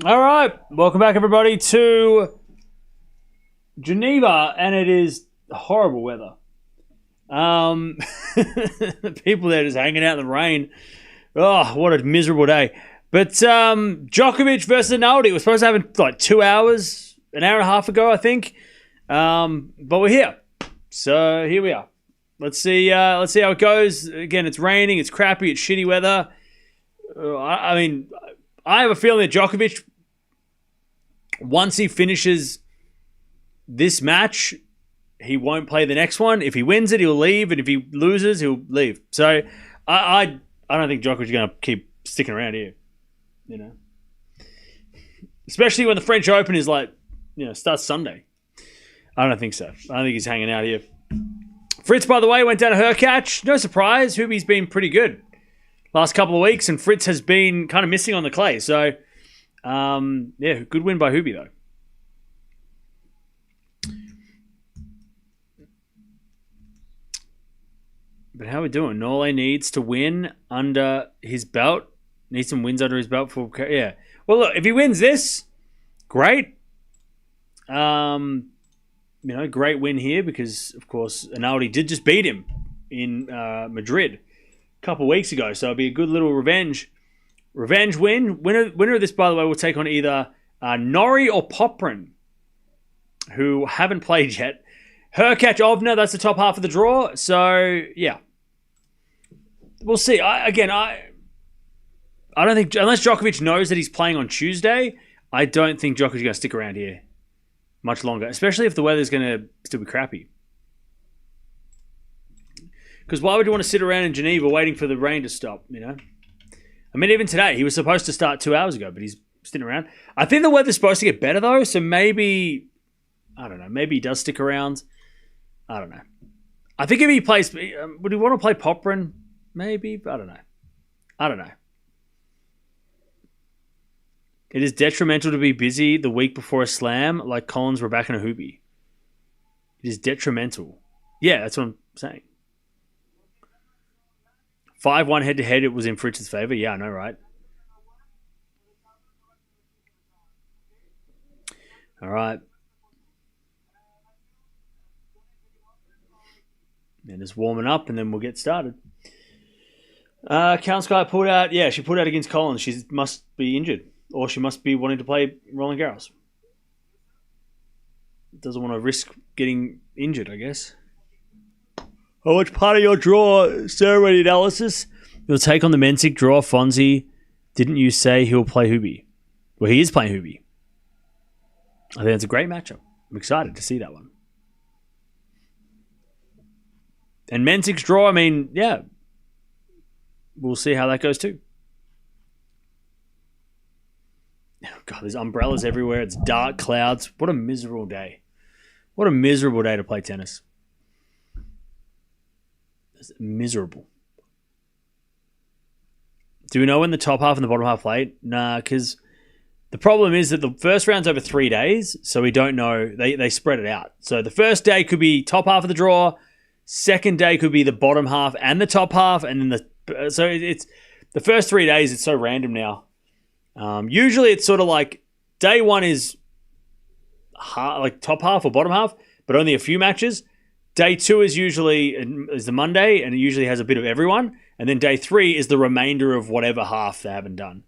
All right, welcome back, everybody, to Geneva, and it is horrible weather. The people there just hanging out in the rain. Oh, what a miserable day. But Djokovic versus Arnaldi. It was supposed to happen like 2 hours, an hour and a half ago, I think. But we're here, so here we are. Let's see how it goes. Again, it's raining, it's crappy, it's shitty weather. I mean, I have a feeling that Djokovic, once he finishes this match, he won't play the next one. If he wins it, he'll leave, and if he loses, he'll leave. So I don't think Djokovic is going to keep sticking around here. You know, especially when the French Open is starts Sunday. I don't think so. I don't think he's hanging out here. Fritz, by the way, went down to her catch. No surprise. Hubie's been pretty good last couple of weeks, and Fritz has been kind of missing on the clay. So, good win by Hubie, though. But how are we doing? Nole needs to win under his belt. Needs some wins under his belt for... Yeah. Well, look, if he wins this, great. Great win here because, of course, Arnaldi did just beat him in Madrid a couple of weeks ago. So it'll be a good little revenge win. Winner of this, by the way, will take on either Norrie or Poprin, who haven't played yet. Hurkacz Ovner, that's the top half of the draw. So, yeah. We'll see. I don't think, unless Djokovic knows that he's playing on Tuesday, I don't think Djokovic is going to stick around here much longer, especially if the weather's going to still be crappy. Because why would you want to sit around in Geneva waiting for the rain to stop, you know? I mean, even today, he was supposed to start 2 hours ago, but he's sitting around. I think the weather's supposed to get better, though, so maybe, I don't know, maybe he does stick around. I don't know. I think if he plays, would he want to play Poprin? Maybe, I don't know. It is detrimental to be busy the week before a slam like Collins, Rebecca, and Hubie. It is detrimental. Yeah, that's what I'm saying. 5-1 head-to-head, it was in Fritz's favour. Yeah, I know, right? All right. And just warming up, and then we'll get started. Kalinskaya pulled out. Yeah, she pulled out against Collins. She must be injured. Or she must be wanting to play Roland Garros. Doesn't want to risk getting injured, I guess. Oh, which part of your draw ceremony analysis? You'll take on the Mensik draw, Fonzie. Didn't you say he'll play Hubie? Well, he is playing Hubie. I think it's a great matchup. I'm excited to see that one. And Mensik's draw, I mean, yeah. We'll see how that goes too. Oh, God, there's umbrellas everywhere. It's dark clouds. What a miserable day. What a miserable day to play tennis. It's miserable. Do we know when the top half and the bottom half play? Nah, because the problem is that the first round's over 3 days, so we don't know. They spread it out. So the first day could be top half of the draw. Second day could be the bottom half and the top half, and then it's the first 3 days. It's so random now. Usually it's sort of like day one is like top half or bottom half, but only a few matches. Day two is usually the Monday, and it usually has a bit of everyone. And then day three is the remainder of whatever half they haven't done.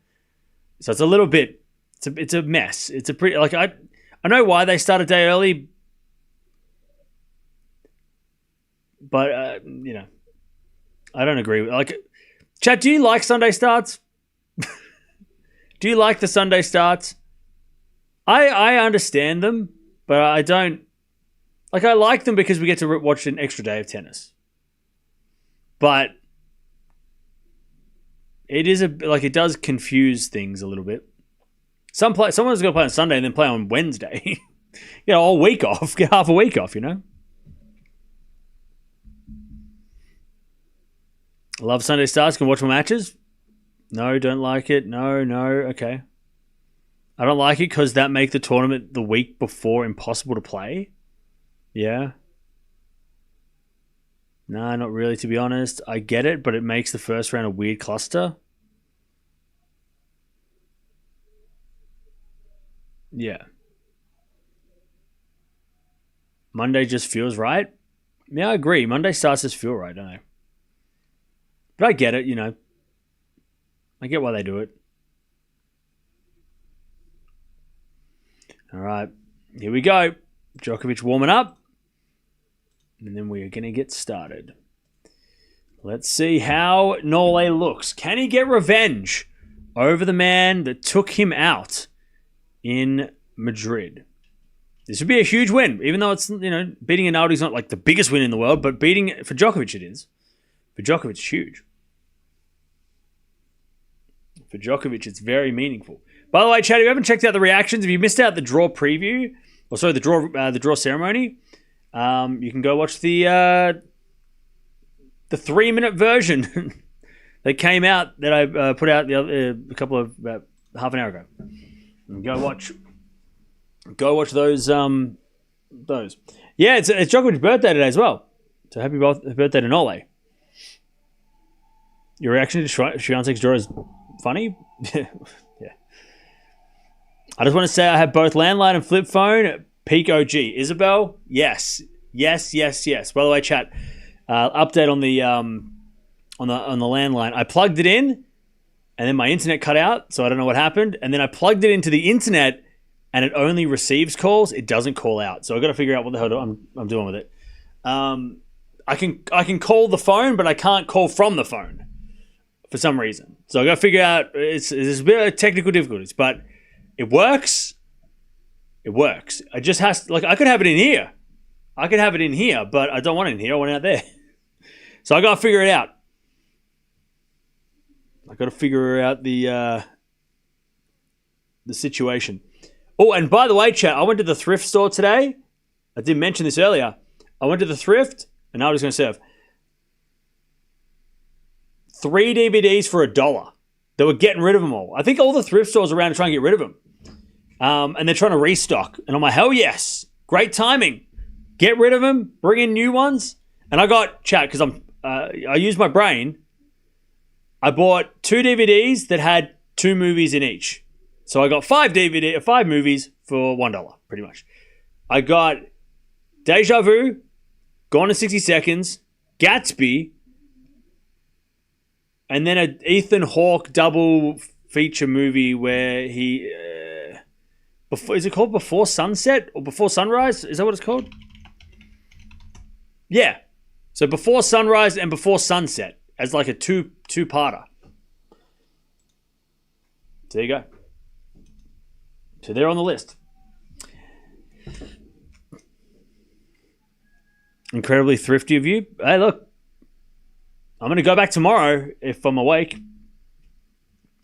So it's a little bit, it's a mess. It's a pretty, I know why they start a day early, but I don't agree with Chat, do you like Sunday starts? Do you like the Sunday starts? I understand them, but I don't. I like them because we get to watch an extra day of tennis. But it is it does confuse things a little bit. Someone's going to play on Sunday and then play on Wednesday. All week off. Get half a week off, Love Sunday starts. Can watch my matches. No, don't like it. No, okay. I don't like it because that make the tournament the week before impossible to play. Yeah. No, not really, to be honest. I get it, but it makes the first round a weird cluster. Yeah. Monday just feels right. Yeah, I agree. Monday starts to feel right, don't they? But I get it, I get why they do it. All right. Here we go. Djokovic warming up. And then we are going to get started. Let's see how Nole looks. Can he get revenge over the man that took him out in Madrid? This would be a huge win, even though it's, beating Arnaldi is not like the biggest win in the world, but beating for Djokovic it is. For Djokovic, it's huge. For Djokovic, it's very meaningful. By the way, Chad, if you haven't checked out the reactions, if you missed out the draw preview, the draw ceremony, you can go watch the 3-minute version that came out that I put out about half an hour ago. And go watch those. Yeah, it's Djokovic's birthday today as well. So happy birthday to Nole. Your reaction to Swiatek's draw is funny. Yeah. I just want to say I have both landline and flip phone. Peak OG. Isabel, yes. By the way, chat. Update on the landline. I plugged it in, and then my internet cut out, so I don't know what happened. And then I plugged it into the internet, and it only receives calls. It doesn't call out. So I've got to figure out what the hell I'm doing with it. I can call the phone, but I can't call from the phone for some reason. So I've got to figure out. There's a bit of technical difficulties, but it works. It works. I just has to, I could have it in here. But I don't want it in here. I want it out there. So I got to figure it out. I got to figure out the situation. Oh, and by the way, chat, I went to the thrift store today. I didn't mention this earlier. I went to the thrift, and now I'm just going to serve 3 DVDs for $1. They were getting rid of them all. I think all the thrift stores around are trying to get rid of them. And they're trying to restock. And I'm like, hell yes. Great timing. Get rid of them. Bring in new ones. And I got, chat, because I used my brain. I bought 2 DVDs that had 2 movies in each. So I got 5 movies for $1, pretty much. I got Deja Vu, Gone in 60 Seconds, Gatsby, and then an Ethan Hawke double feature movie where he... is it called Before Sunset or Before Sunrise? Is that what it's called? Yeah. So Before Sunrise and Before Sunset as like a two-parter. So there you go. So they're on the list. Incredibly thrifty of you. Hey, look. I'm going to go back tomorrow if I'm awake.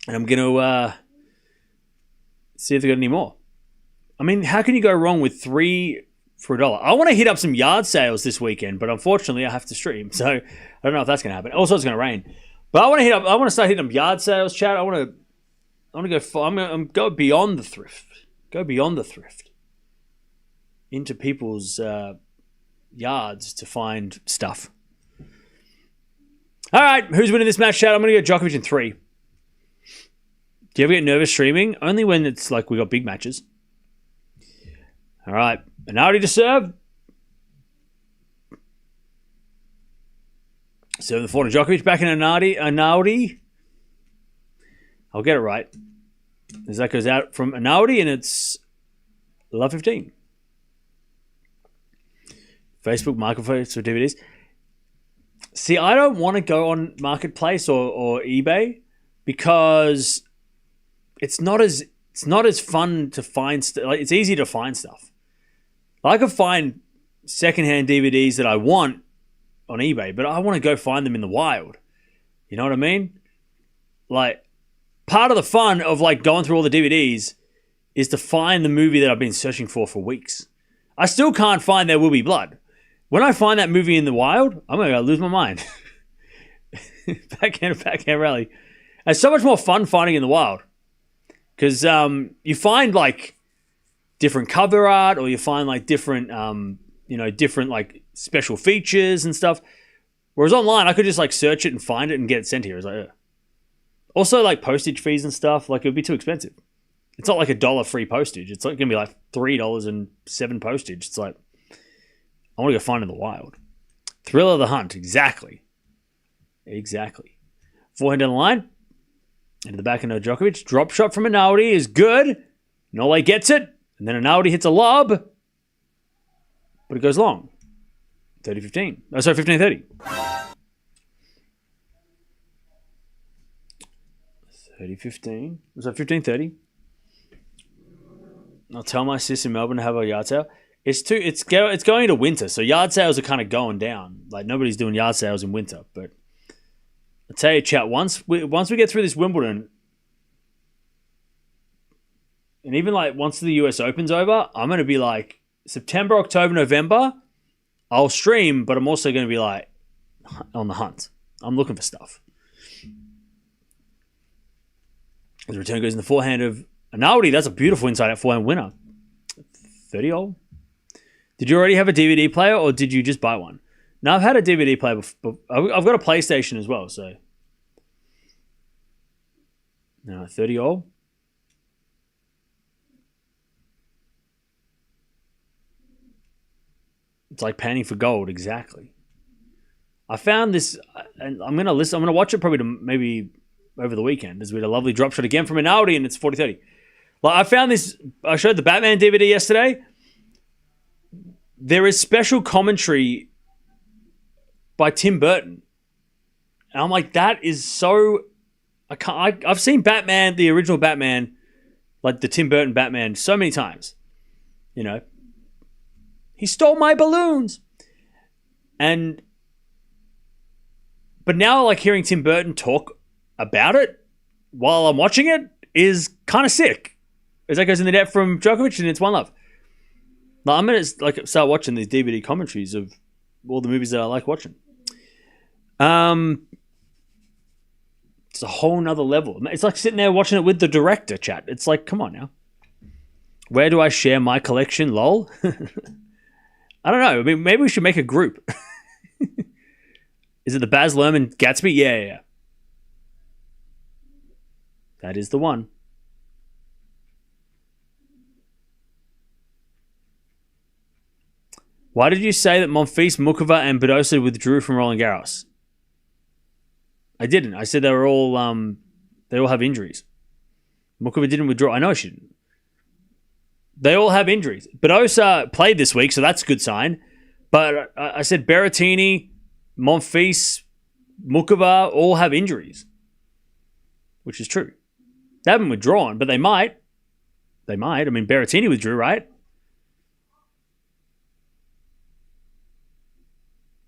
And I'm going to see if they've got any more. I mean, how can you go wrong with 3 for $1? I want to hit up some yard sales this weekend, but unfortunately I have to stream. So I don't know if that's going to happen. Also, it's going to rain. But I want to start hitting up yard sales, chat. I'm going to go beyond the thrift. Go beyond the thrift. Into people's yards to find stuff. All right, who's winning this match, chat? I'm going to go Djokovic in 3. Do you ever get nervous streaming? Only when it's like we got big matches. All right, Arnaldi to serve. Serving the 4 to Djokovic. Back in Arnaldi. I'll get it right. As that goes out from Arnaldi, and it's love 15. Facebook Marketplace for DVDs. See, I don't want to go on Marketplace or eBay because it's not as fun to find. It's easy to find stuff. I could find secondhand DVDs that I want on eBay, but I want to go find them in the wild. You know what I mean? Like, part of the fun of like going through all the DVDs is to find the movie that I've been searching for weeks. I still can't find There Will Be Blood. When I find that movie in the wild, I'm going to lose my mind. Backhand rally. It's so much more fun finding in the wild. Because you find like different cover art, or you find like different, different like special features and stuff. Whereas online, I could just like search it and find it and get it sent here. It's like, ugh. Also like postage fees and stuff, like it would be too expensive. It's not like $1 free postage. It's like going to be like $3.07 postage. It's like, I want to go find in the wild. Thrill of the hunt. Exactly. Forehand down the line. Into the back of Djokovic. Drop shot from Arnaldi is good. Nole gets it. And then Arnaldi hits a lob. But it goes long. 30-15. Oh, sorry, 15-30. 30-15. So 15-30. I'll tell my sis in Melbourne to have a yard sale. It's going into winter, so yard sales are kind of going down. Like, nobody's doing yard sales in winter. But I'll tell you, chat, once we get through this Wimbledon, and even like once the US Open's over, I'm going to be like, September, October, November, I'll stream, but I'm also going to be like on the hunt. I'm looking for stuff. The return goes in the forehand of Arnaldi. That's a beautiful inside-out forehand winner. 30-all. Did you already have a DVD player, or did you just buy one? No, I've had a DVD player before. I've got a PlayStation as well, so. No, 30-all. It's like panning for gold, exactly. I found this, and I'm gonna watch it probably maybe over the weekend, as we had a lovely drop shot again from Arnaldi, and it's 40-30. Like, I found this. I showed the Batman DVD yesterday. There is special commentary by Tim Burton, and I'm like, that is so. I've seen Batman, the original Batman, like the Tim Burton Batman, so many times. You know. He stole my balloons. But now, like, hearing Tim Burton talk about it while I'm watching it is kind of sick. As that goes in the net from Djokovic, and it's one love. Like, I'm going to start watching these DVD commentaries of all the movies that I like watching. It's a whole nother level. It's like sitting there watching it with the director, chat. It's like, come on now. Where do I share my collection, lol? I don't know. I mean, maybe we should make a group. Is it the Baz Luhrmann Gatsby? Yeah. That is the one. Why did you say that Monfils, Mukova, and Badosa withdrew from Roland Garros? I didn't. I said they all have injuries. Mukova didn't withdraw. I know she didn't. They all have injuries. Badosa played this week, so that's a good sign. But I said Berrettini, Monfils, Mukova all have injuries, which is true. They haven't withdrawn, but they might. I mean, Berrettini withdrew, right?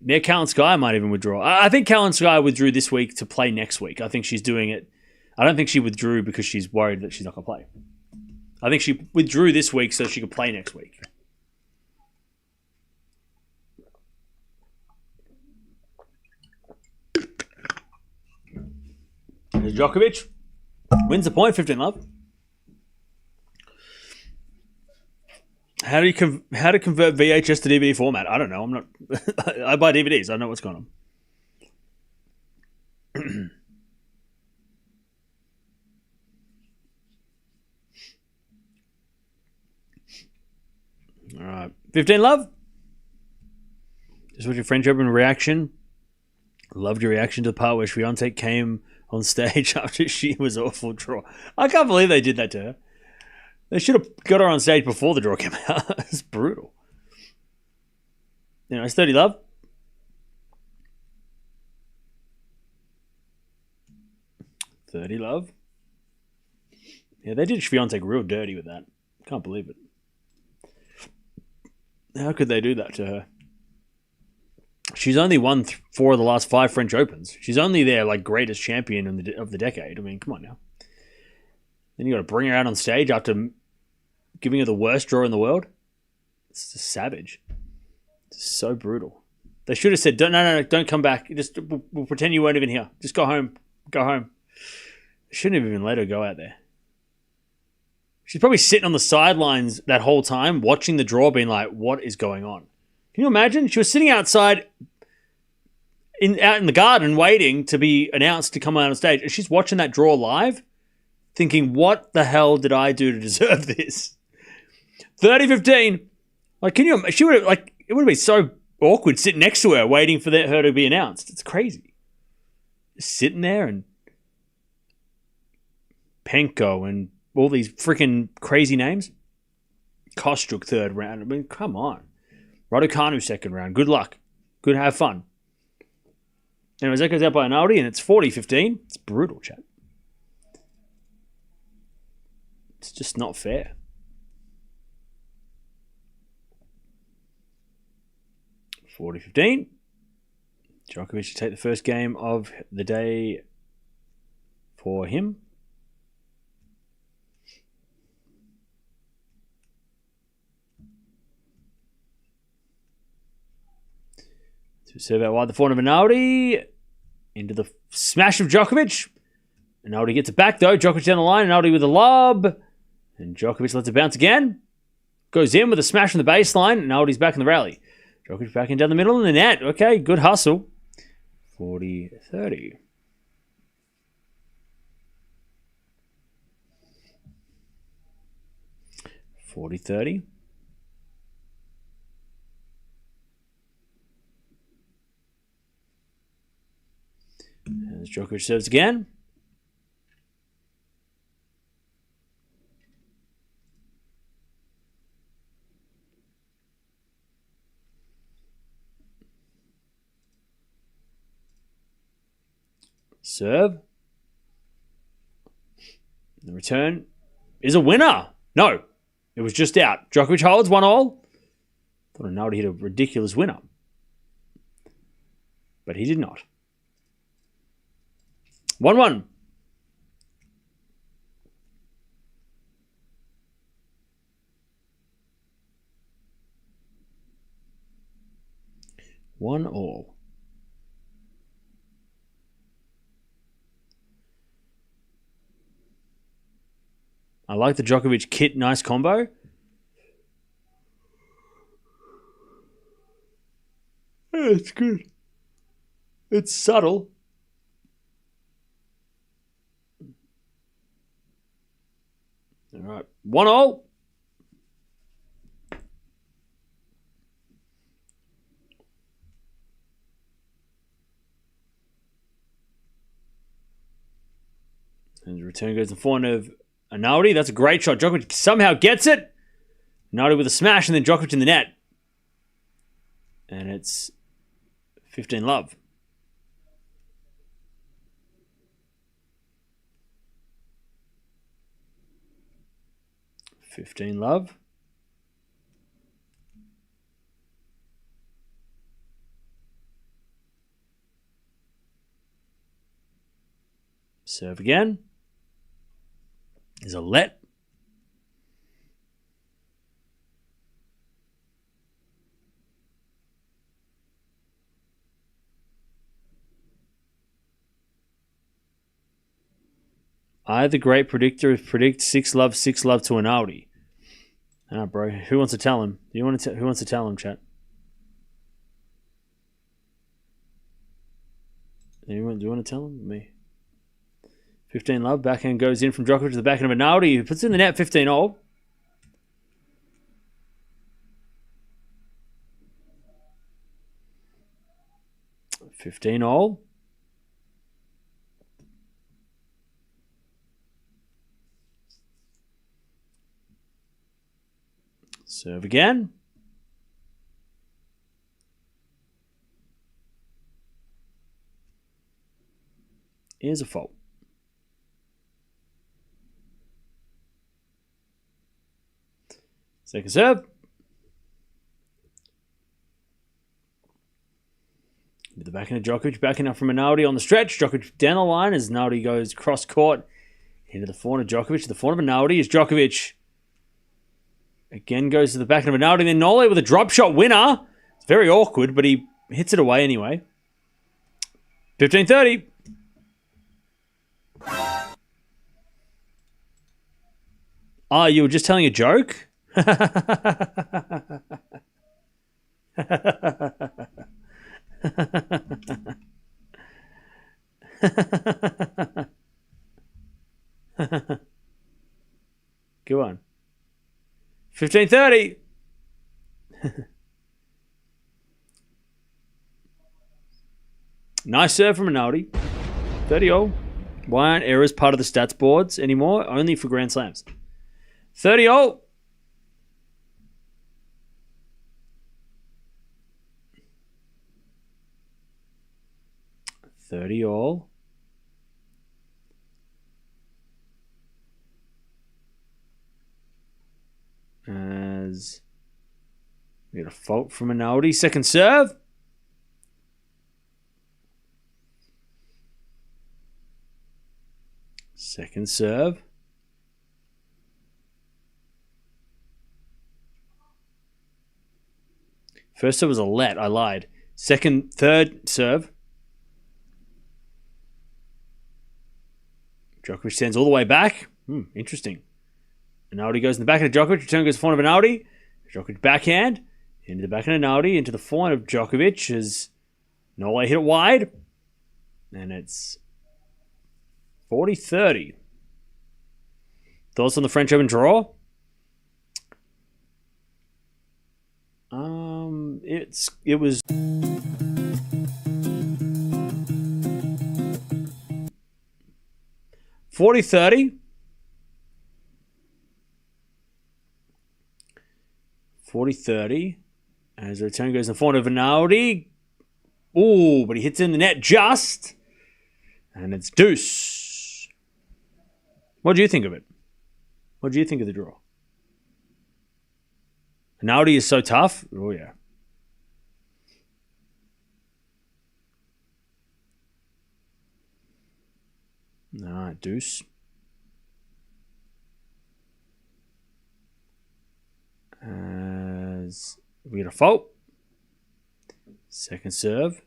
Yeah, Callum Sky might even withdraw. I think Callum Sky withdrew this week to play next week. I think she's doing it. I don't think she withdrew because she's worried that she's not going to play. I think she withdrew this week so she could play next week. There's Djokovic. Wins the point, 15-love. How to convert VHS to DVD format? I don't know. I'm not. I buy DVDs. I don't know what's going on. All right, 15-love. Just watch your French Open reaction. Loved your reaction to the part where Swiatek came on stage after she was awful draw. I can't believe they did that to her. They should have got her on stage before the draw came out. It's brutal. You know, it's 30-love. $30-love. Yeah, they did Swiatek real dirty with that. Can't believe it. How could they do that to her? She's only won 4 of the last 5 French Opens. She's only their like greatest champion of the decade. I mean, come on now. Then you got to bring her out on stage after giving her the worst draw in the world. It's just savage. It's so brutal. They should have said, don't come back. Just we'll pretend you weren't even here. Just go home. Go home. They shouldn't have even let her go out there. She's probably sitting on the sidelines that whole time, watching the draw, being like, what is going on? Can you imagine? She was sitting outside out in the garden waiting to be announced to come out on stage. And she's watching that draw live. thinking, what the hell did I do to deserve this? 30-15. Like, can you? She would have it would have been so awkward sitting next to her, waiting for her to be announced. It's crazy. Just sitting there and Penko and all these freaking crazy names. Kostruk third round. I mean, come on. Raducanu second round. Good luck. Good, have fun. Anyways, that goes out by Arnaldi, and it's 40-15. It's brutal, chat. It's just not fair. $40-15. Djokovic to take the first game of the day for him. To serve out wide the forehand of Arnaldi. Into the smash of Djokovic. Arnaldi gets it back though. Djokovic down the line. Arnaldi with a lob. And Djokovic lets it bounce again. Goes in with a smash on the baseline. Arnaldi's back in the rally. Djokovic back in down the middle in the net. Okay, good hustle. 40-30. $40-30. As Djokovic serves again. Serve. The return is a winner. No, it was just out. Djokovic holds 1-all. Thought Arnaldi hit a ridiculous winner. But he did not. 1-1. One all. I like the Djokovic kit, nice combo. Yeah, it's good. It's subtle. All right, 1-all. And the return goes in front of Arnaldi. That's a great shot. Djokovic somehow gets it. Arnaldi with a smash and then Djokovic in the net. And it's 15-love. $15-love. Serve again. Is a let. I, the great predictor, predict 6-love, 6-love to Arnaldi. Ah, bro. Who wants to tell him? Who wants to tell him, chat? Anyone? Do you want to tell him? Me. 15-love. Backhand goes in from Djokovic to the backhand of Arnaldi, who puts it in the net. 15-all. $15-all. Serve again. Here's a fault. Second serve. With the backhand of Djokovic, backing up from Arnaldi on the stretch. Djokovic down the line as Arnaldi goes cross court into the forehand of Djokovic. The forehand of Arnaldi is Djokovic. Again goes to the backhand of Arnaldi. And then Nole with a drop shot winner. It's very awkward, but he hits it away anyway. 15-30. Oh, you were just telling a joke? 15-30. Nice serve from Arnaldi. 30-all. Why aren't errors part of the stats boards anymore? Only for Grand Slams. 30-all. As we get a fault from Arnaldi. Second serve. Second serve. First serve was a let. I lied. Third serve. Djokovic stands all the way back. Interesting. Arnaldi goes in the backhand of Djokovic. Return goes to the forehand of Arnaldi. Djokovic backhand. Into the backhand of Arnaldi. Into the forehand of Djokovic. As Nole hit it wide. And it's 40-30. Thoughts on the French Open draw? It was 40-30. 40-30. As the return goes in the forehand of Arnaldi. Ooh, but he hits in the net just. And it's deuce. What do you think of it? What do you think of the draw? Arnaldi is so tough. Oh, yeah. All right, deuce. As we get a fault. Second serve.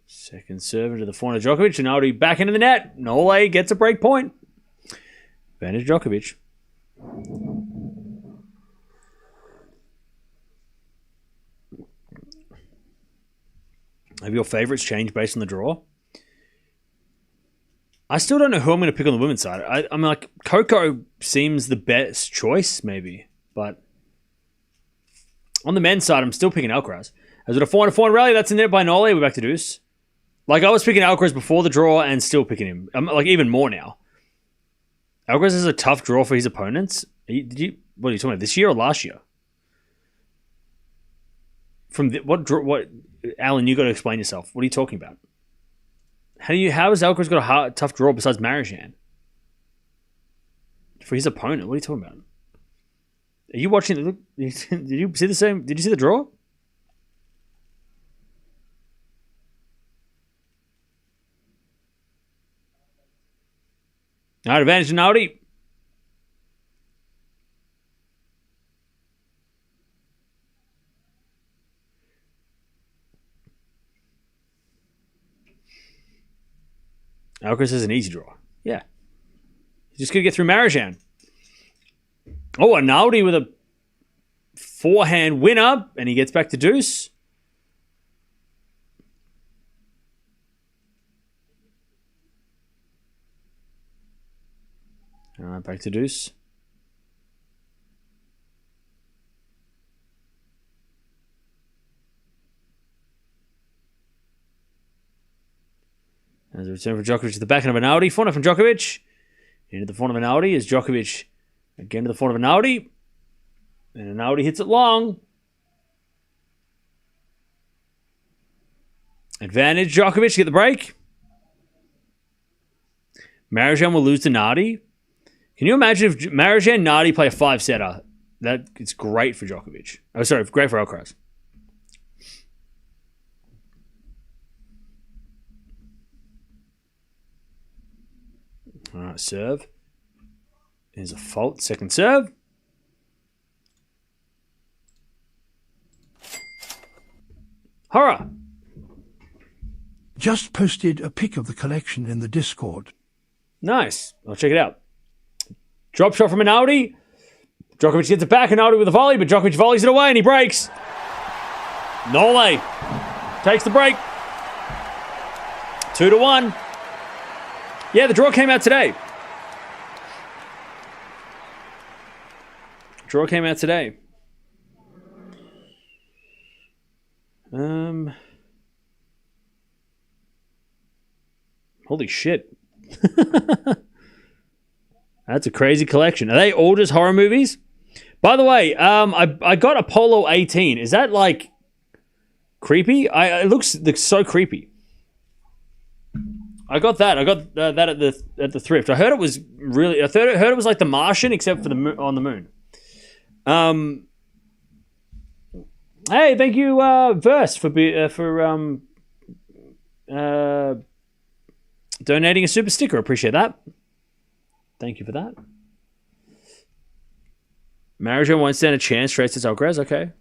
Second serve into the forehand of Djokovic. Arnaldi back into the net. Nole gets a break point. Advantage Djokovic. Have your favourites changed based on the draw? I still don't know who I'm going to pick on the women's side. I'm like, Coco seems the best choice, maybe. But on the men's side, I'm still picking Alcaraz. As with a 4-4 rally, that's in there by Nole. We're back to deuce. Like, I was picking Alcaraz before the draw and still picking him. I'm like, even more now. Alcaraz is a tough draw for his opponents. What are you talking about, this year or last year? What? Alan, you got to explain yourself. What are you talking about? How has Alcaraz got a tough draw besides Marijan? For his opponent, what are you talking about? Are you watching? Did you see the same? Did you see the draw? All right, advantage Arnaldi. Alcaraz is an easy draw. Yeah. He's just going to get through Marijan. Oh, Arnaldi with a forehand winner, and he gets back to deuce. All right, back to deuce. As a return for Djokovic to the backhand of Arnaldi. Forehand from Djokovic. Into the forehand of Arnaldi is Djokovic again to the forehand of Arnaldi. And Arnaldi hits it long. Advantage Djokovic to get the break. Marijan will lose to Nardi. Can you imagine if Marijan and Nardi play a 5-setter? It's great for Djokovic. Oh, sorry, great for Alcaraz. All right, serve. There's a fault. Second serve. Horror. Just posted a pic of the collection in the Discord. Nice. I'll check it out. Drop shot from Arnaldi. Djokovic gets it back. Arnaldi with a volley, but Djokovic volleys it away and he breaks. Nole takes the break. 2-1. Yeah, the draw came out today. Draw came out today. Holy shit. That's a crazy collection. Are they all just horror movies? By the way, I got Apollo 18. Is that like creepy? It looks so creepy. I got that. I got that at the thrift. I heard it was really. I heard it was like The Martian, except for on the moon. Hey, thank you, Verse, for donating a super sticker. Appreciate that. Thank you for that. Marijan won't stand a chance straight to Alcaraz. Okay.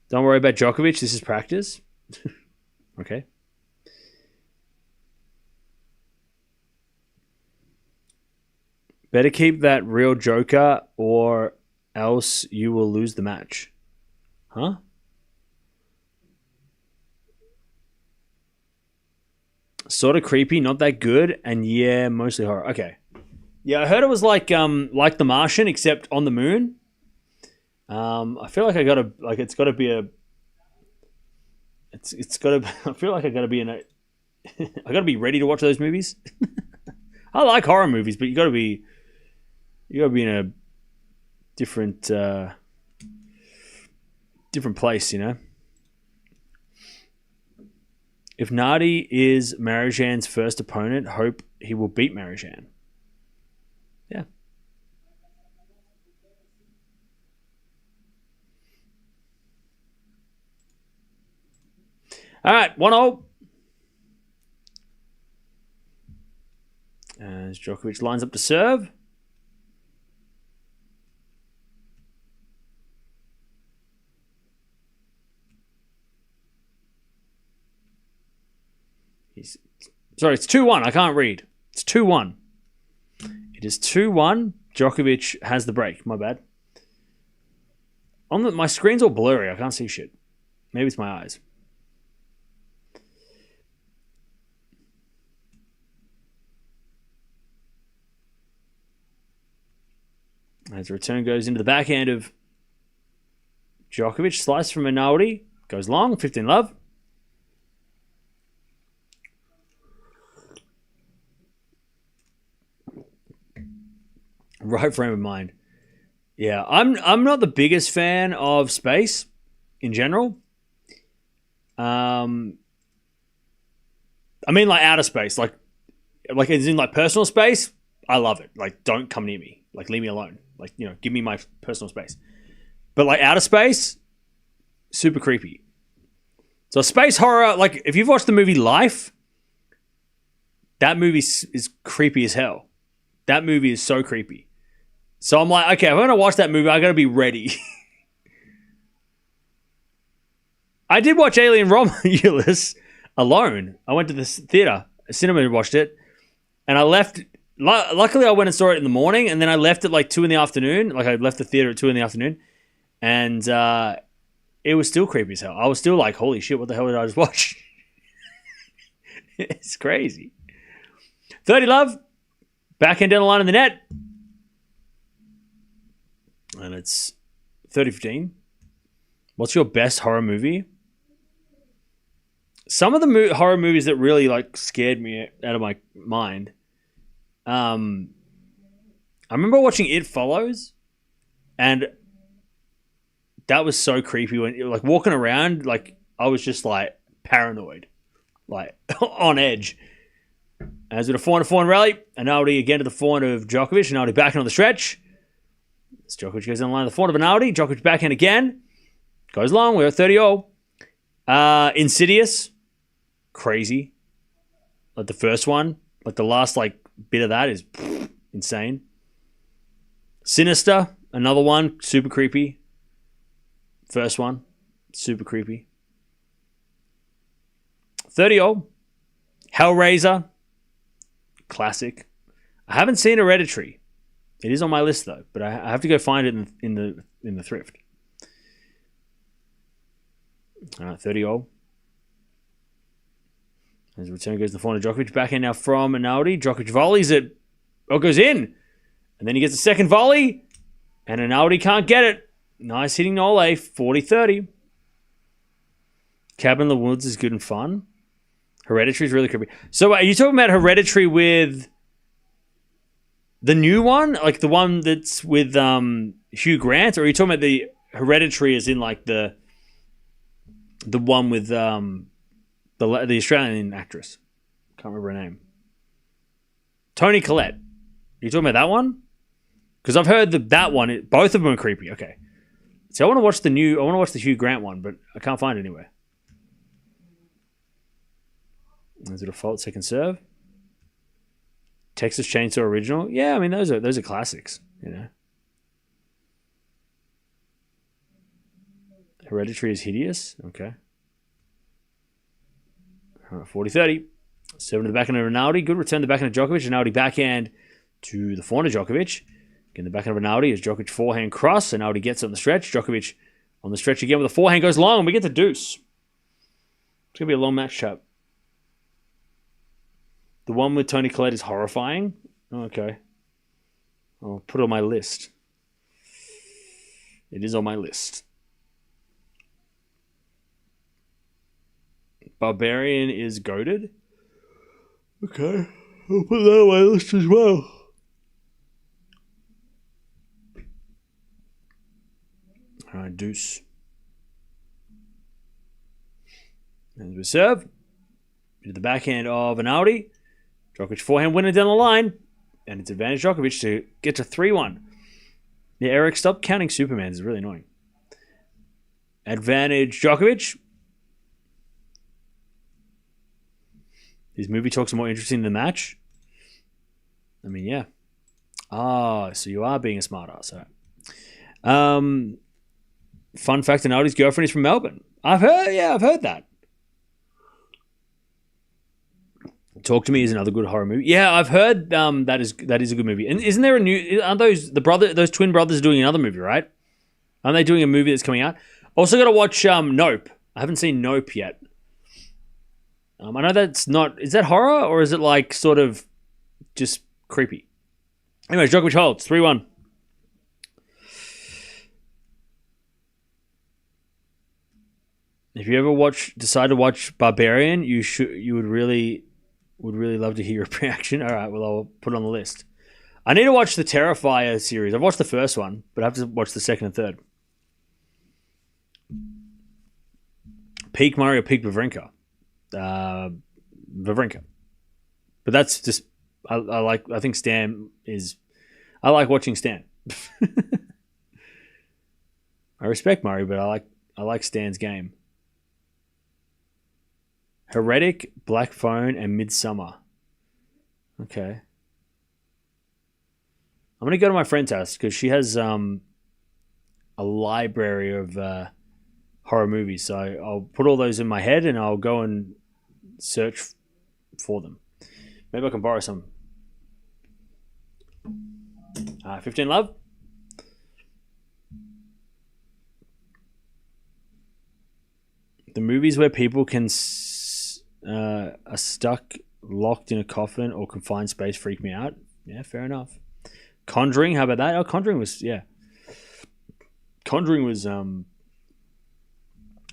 Don't worry about Djokovic. This is practice. Okay. Better keep that real joker or else you will lose the match. Huh? Sort of creepy, not that good, and yeah, mostly horror. Okay. Yeah, I heard it was like The Martian, except on the moon. I feel like it's gotta be a it's gotta I feel like I gotta be in a I gotta be ready to watch those movies. I like horror movies, but you gotta be in a different place, you know. If Nardi is Marijan's first opponent, hope he will beat Marijan. Yeah. All right, 1-0. As Djokovic lines up to serve. Sorry, it's 2-1. I can't read. It's 2-1. It is 2-1. Djokovic has the break. My bad. My screen's all blurry. I can't see shit. Maybe it's my eyes. As the return goes into the backhand of Djokovic. Slice from Arnaldi. Goes long. 15-love. Right frame of mind. Yeah, I'm not the biggest fan of space in general. I mean, like outer space, like as in like personal space. I love it. Like, don't come near me. Like, leave me alone. Like, you know, give me my personal space. But like outer space, super creepy. So space horror, like if you've watched the movie Life, that movie is creepy as hell. That movie is so creepy. So I'm like, okay, if I'm going to watch that movie, I got to be ready. I did watch Alien Romulus alone. I went to the theater, cinema, and watched it. And I left. Luckily, I went and saw it in the morning. And then I left at like 2 in the afternoon. Like I left the theater at 2 in the afternoon. And it was still creepy as hell. I was still like, holy shit, what the hell did I just watch? It's crazy. 30-love. Backhand down the line in the net. And it's 30-15. What's your best horror movie? Some of the horror movies that really like scared me out of my mind. I remember watching It Follows, and that was so creepy. When like walking around, like I was just like paranoid, like on edge. As with a 4-4 rally, Arnaldi again to the forehand of Djokovic. Arnaldi backhand on the stretch. As Djokovic goes down the line of the forehand of Arnaldi. Djokovic backhand again. Goes long. We're at 30-all. Insidious. Crazy. Like the first one. Like the last like bit of that is insane. Sinister. Another one. Super creepy. First one. Super creepy. 30-all. Hellraiser. Classic. I haven't seen Hereditary. It is on my list though, but I have to go find it in the thrift. All right, 30-all. As the return goes to the forehand of Djokovic. Backhand now from Arnaldi. Djokovic volleys it. Oh, goes in. And then he gets a second volley. And Arnaldi can't get it. Nice hitting Nole. 40-30. Cabin in the Woods is good and fun. Hereditary is really creepy. So are you talking about Hereditary with the new one? Like the one that's with Hugh Grant? Or are you talking about the Hereditary as in like the one with the Australian actress? Can't remember her name. Toni Collette. Are you talking about that one? Because I've heard that one. Both of them are creepy. Okay. So I want to watch the Hugh Grant one, but I can't find it anywhere. Is it a fault second serve? Texas Chainsaw Original. Yeah, I mean those are classics, you know. Hereditary is hideous. Okay. 40-30. 7 to the backhand of Arnaldi. Good return to the backhand of Djokovic. Arnaldi backhand to the forehand of Djokovic. Again, the backhand of Arnaldi is Djokovic forehand cross. Arnaldi gets on the stretch. Djokovic on the stretch again with the forehand goes long, and we get the deuce. It's going to be a long match, chap. The one with Toni Collette is horrifying. Okay. I'll put it on my list. It is on my list. Barbarian is goated. Okay. I'll put that on my list as well. Alright, deuce. And we serve. To the backhand of Arnaldi. Djokovic forehand winner down the line. And it's advantage Djokovic to get to 3-1. Yeah, Eric, stop counting Supermans. It's really annoying. Advantage Djokovic. These movie talks are more interesting than the match. I mean, yeah. So you are being a smart ass. All right. Fun fact, Arnaldi's girlfriend is from Melbourne. I've heard that. Talk to Me is another good horror movie. Yeah, I've heard that is a good movie. And isn't there a new? Aren't those twin brothers doing another movie, right? Aren't they doing a movie that's coming out? Also got to watch Nope. I haven't seen Nope yet. I know that's not. Is that horror or is it like sort of just creepy? Anyway, Djokovic holds 3-1. If you ever decide to watch Barbarian, you would really love to hear your reaction. All right, well I'll put it on the list. I need to watch the Terrifier series. I've watched the first one, but I have to watch the second and third. Peak Murray or Peak Wawrinka? Wawrinka. But that's just I think Stan is. I like watching Stan. I respect Murray, but I like Stan's game. Heretic, Black Phone, and Midsummer. Okay. I'm going to go to my friend's house because she has a library of horror movies. So I'll put all those in my head and I'll go and search for them. Maybe I can borrow some. 15 Love. The movies where people are stuck, locked in a coffin or confined space freak me out. Yeah, fair enough. Conjuring, how about that? Oh, Conjuring was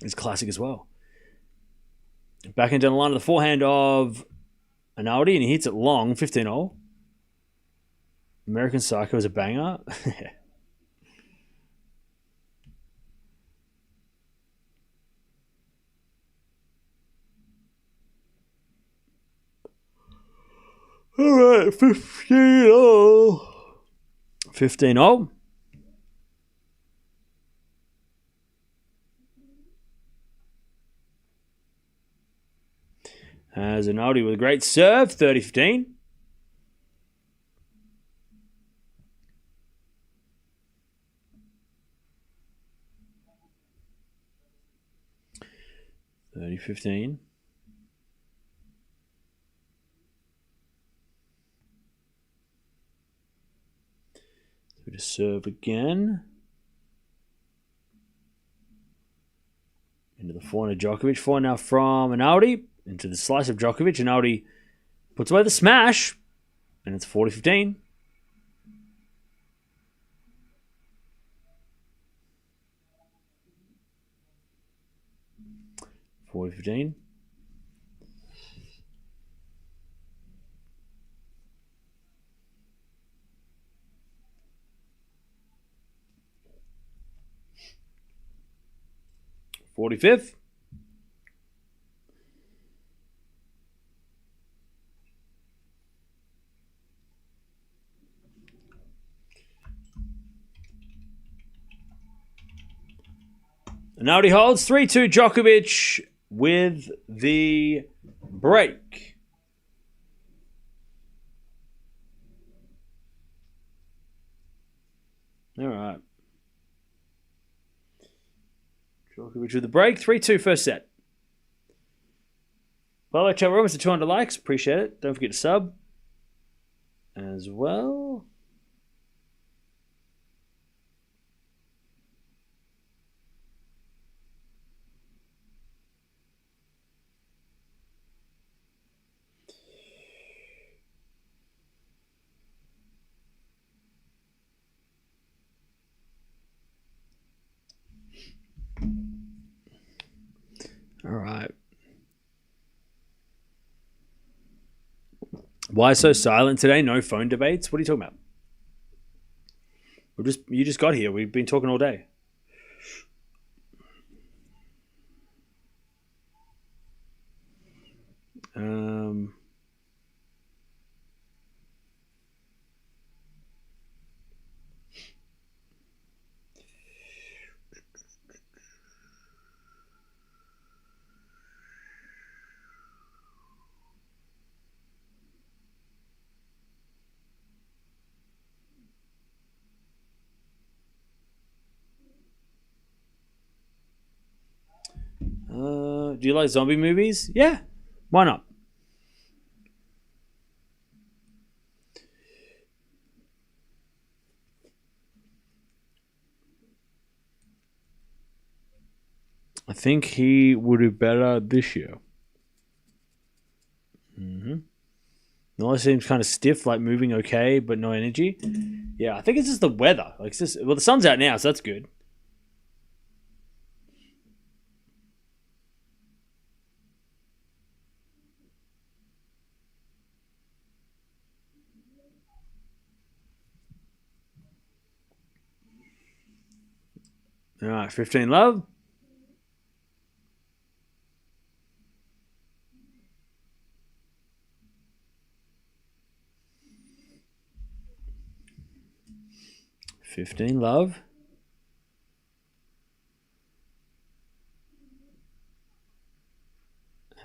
is classic as well. Backhand down the line of the forehand of Arnaldi, and he hits it long, 15-0. American Psycho is a banger. All right, 15-0. 15-0. As Arnaldi with a great serve, 30-15. $30-15. So to serve again. Into the forehand of Djokovic. Forehand now from Arnaldi. into the slice of Djokovic. Arnaldi puts away the smash, and it's 40-15. $40-15. $45. Arnaldi holds 3-2 Djokovic with the break. All right. Djokovic with the break. 3-2 first set. By the way, chat, we're almost at 200 likes. Appreciate it. Don't forget to sub as well. All right. Why so silent today? No phone debates? What are you talking about? You just got here. We've been talking all day. Do you like zombie movies? Yeah. Why not? I think he would do better this year. Noah seems kind of stiff, like moving okay, but no energy. Yeah, I think it's just the weather. Like, it's just, well, the sun's out now, so that's good. All right, 15 love.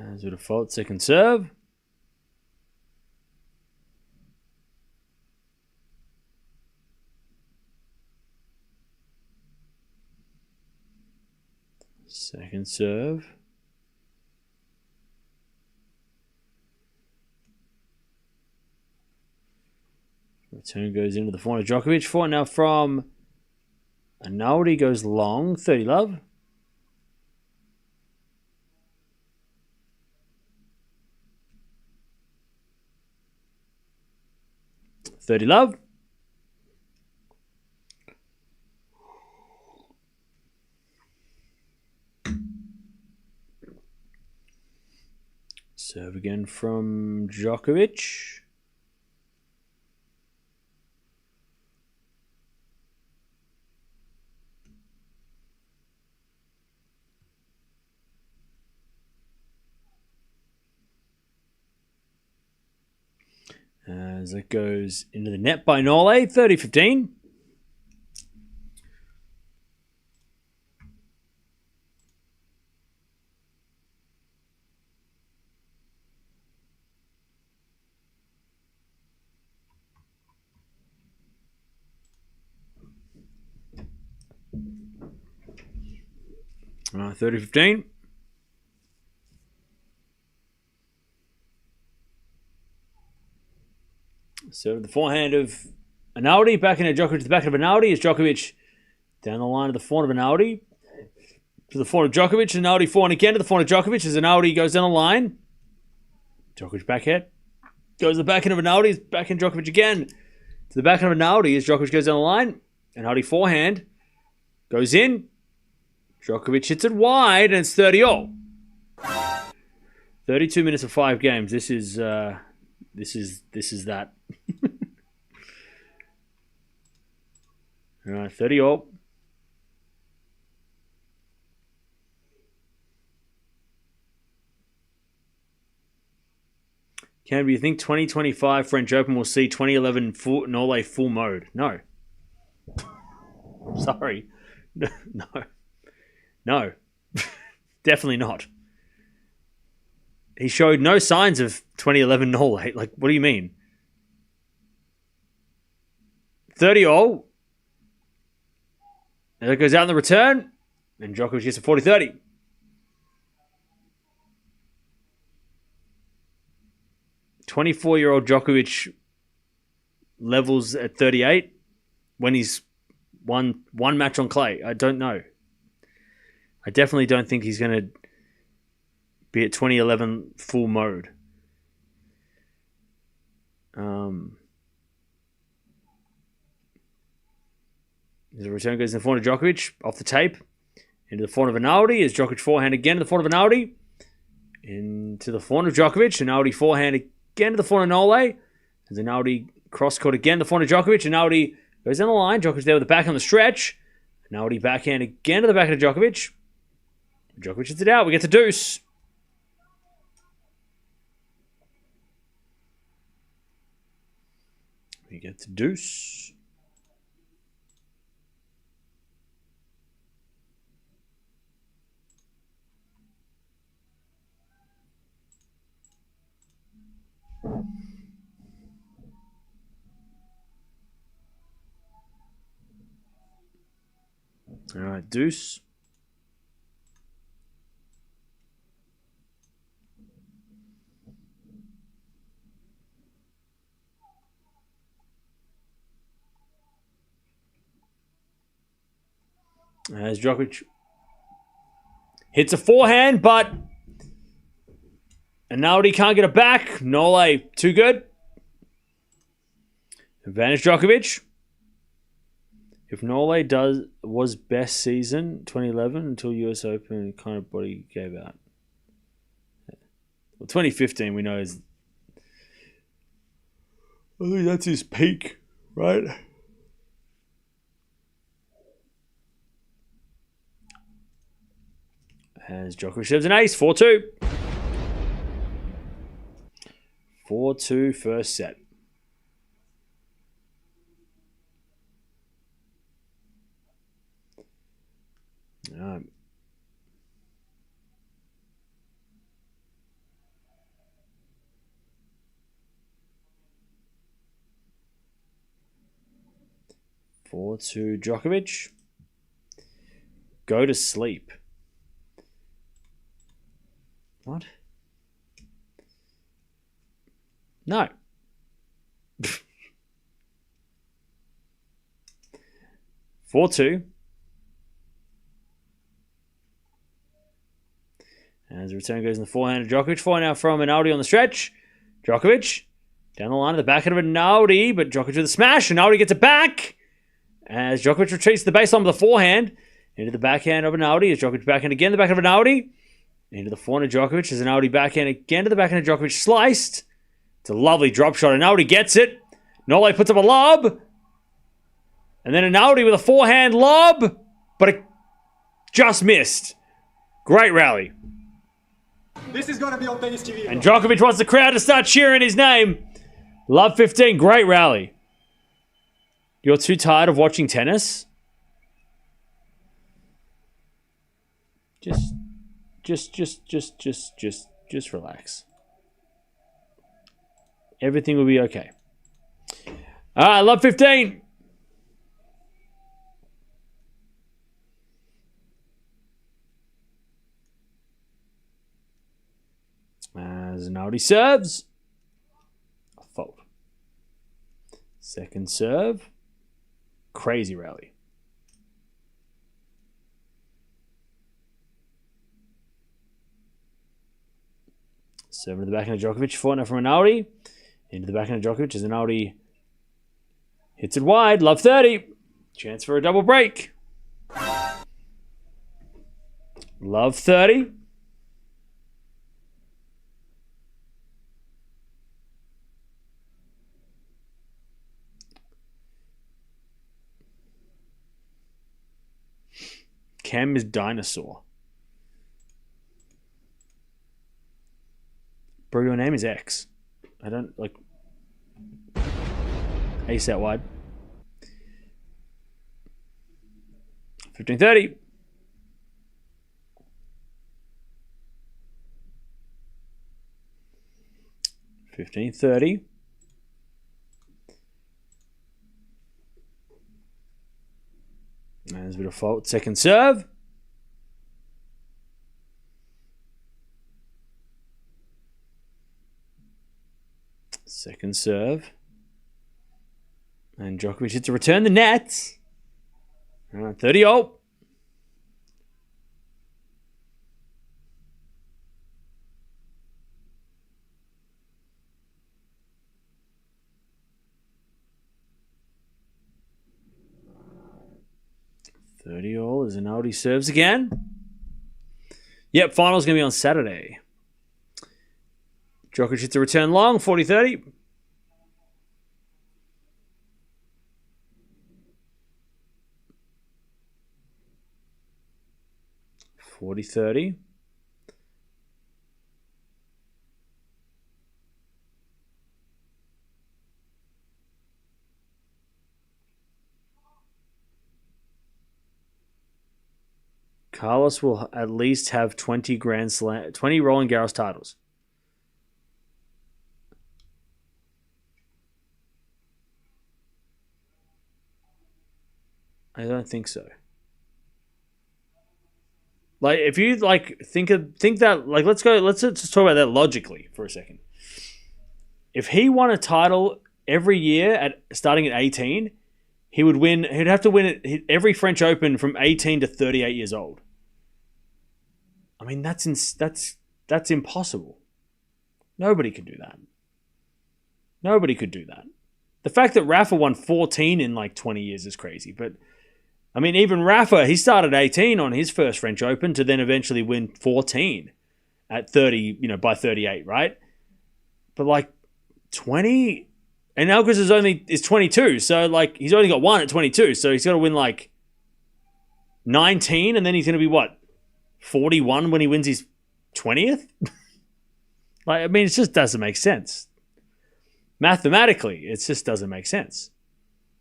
As a default, second serve. Second serve. Return goes into the forehand of Djokovic. Forehand now from Arnaldi goes long. 30 love. Serve again from Djokovic. As it goes into the net by Nole, 30-15. All right, 30-15. So the forehand of Arnaldi back into Djokovic to the back of Arnaldi as Djokovic down the line of the forehand of Arnaldi to the forehand of Djokovic. Arnaldi forehand again to the forehand of Djokovic as Arnaldi goes down the line. Djokovic backhand. Goes to the backhand of Arnaldi. Backhand Djokovic again. To the backhand of Arnaldi as Djokovic goes down the line. Arnaldi forehand. Goes in. Djokovic hits it wide, and it's 30-all. 32 minutes of 5 games. This is that. All right, 30-all. Cam, do you think 2025 French Open will see 2011 Nole full mode? No. Sorry. No. Definitely not. He showed no signs of 2011 Nole. Like, what do you mean? 30-all. And it goes out in the return. And Djokovic gets a 40-30. 24-year-old Djokovic levels at 38 when he's won one match on clay. I don't know. I definitely don't think he's going to be at 2011 full mode. The return goes in the forehand of Djokovic off the tape into the forehand of Arnaldi as Djokovic forehand again to the forehand of Arnaldi into the forehand of Djokovic. Arnaldi forehand again to the forehand of Nole as Arnaldi cross court again to the forehand of Djokovic. Arnaldi goes down the line. Djokovic there with the back on the stretch. Arnaldi backhand again to the backhand of Djokovic. Djokovic hits it out. We get to deuce. We get to deuce. All right, deuce. As Djokovic hits a forehand, but Arnaldi can't get it back. Nole, too good. Advantage Djokovic. If Nole was best season 2011 until US Open, kind of body gave out. Well, 2015 we know is. I think that's his peak, right? As Djokovic serves an ace, 4-2. 4-2 first set. All right. To Djokovic. Go to sleep. What? No. Four two. As the return goes in the forehand of Djokovic. Forehand now from Arnaldi on the stretch. Djokovic down the line of the backhand of Arnaldi, but Djokovic with a smash. Arnaldi gets it back. As Djokovic retreats to the baseline with the forehand. Into the backhand of Arnaldi. As Djokovic backhand again, the backhand of Arnaldi. Into the forehand of Djokovic. As Arnaldi backhand again to the backhand of Djokovic. Sliced. It's a lovely drop shot. Arnaldi gets it. Nole puts up a lob. And then Arnaldi with a forehand lob. But it just missed. Great rally. This is going to be on tennis TV. And Djokovic wants the crowd to start cheering his name. Love 15. Great rally. You're too tired of watching tennis? Just relax. Everything will be okay. All right, love 15. As Arnaldi serves. A fault. Second serve. Crazy rally. Serve to the backhand of Djokovic. Forehand from Arnaldi. Into the backhand of Djokovic as Arnaldi hits it wide. Love 30. Chance for a double break. Love 30. Cam is dinosaur. Bro, your name is X. I don't like ace out wide. 15-30. And there's a bit of fault. Second serve. Second serve. And Djokovic hits to return the net. 30-0. All as Arnaldi serves again. Yep, final's going to be on Saturday. Djokovic hits a return long, 40-30. Carlos will at least have 20 Roland Garros titles. I don't think so. Like, if you think that, like, let's just talk about that logically for a second. If he won a title every year starting at 18, he'd have to win it every French Open from 18 to 38 years old. I mean, that's impossible. Nobody could do that. The fact that Rafa won 14 in like 20 years is crazy. But, I mean, even Rafa, he started 18 on his first French Open to then eventually win 14 at 30, by 38, right? But like 20, and Alcaraz is 22. So like he's only got one at 22. So he's got to win like 19 and then he's going to be what? 41 when he wins his 20th? Like, I mean, it just doesn't make sense. Mathematically, it just doesn't make sense.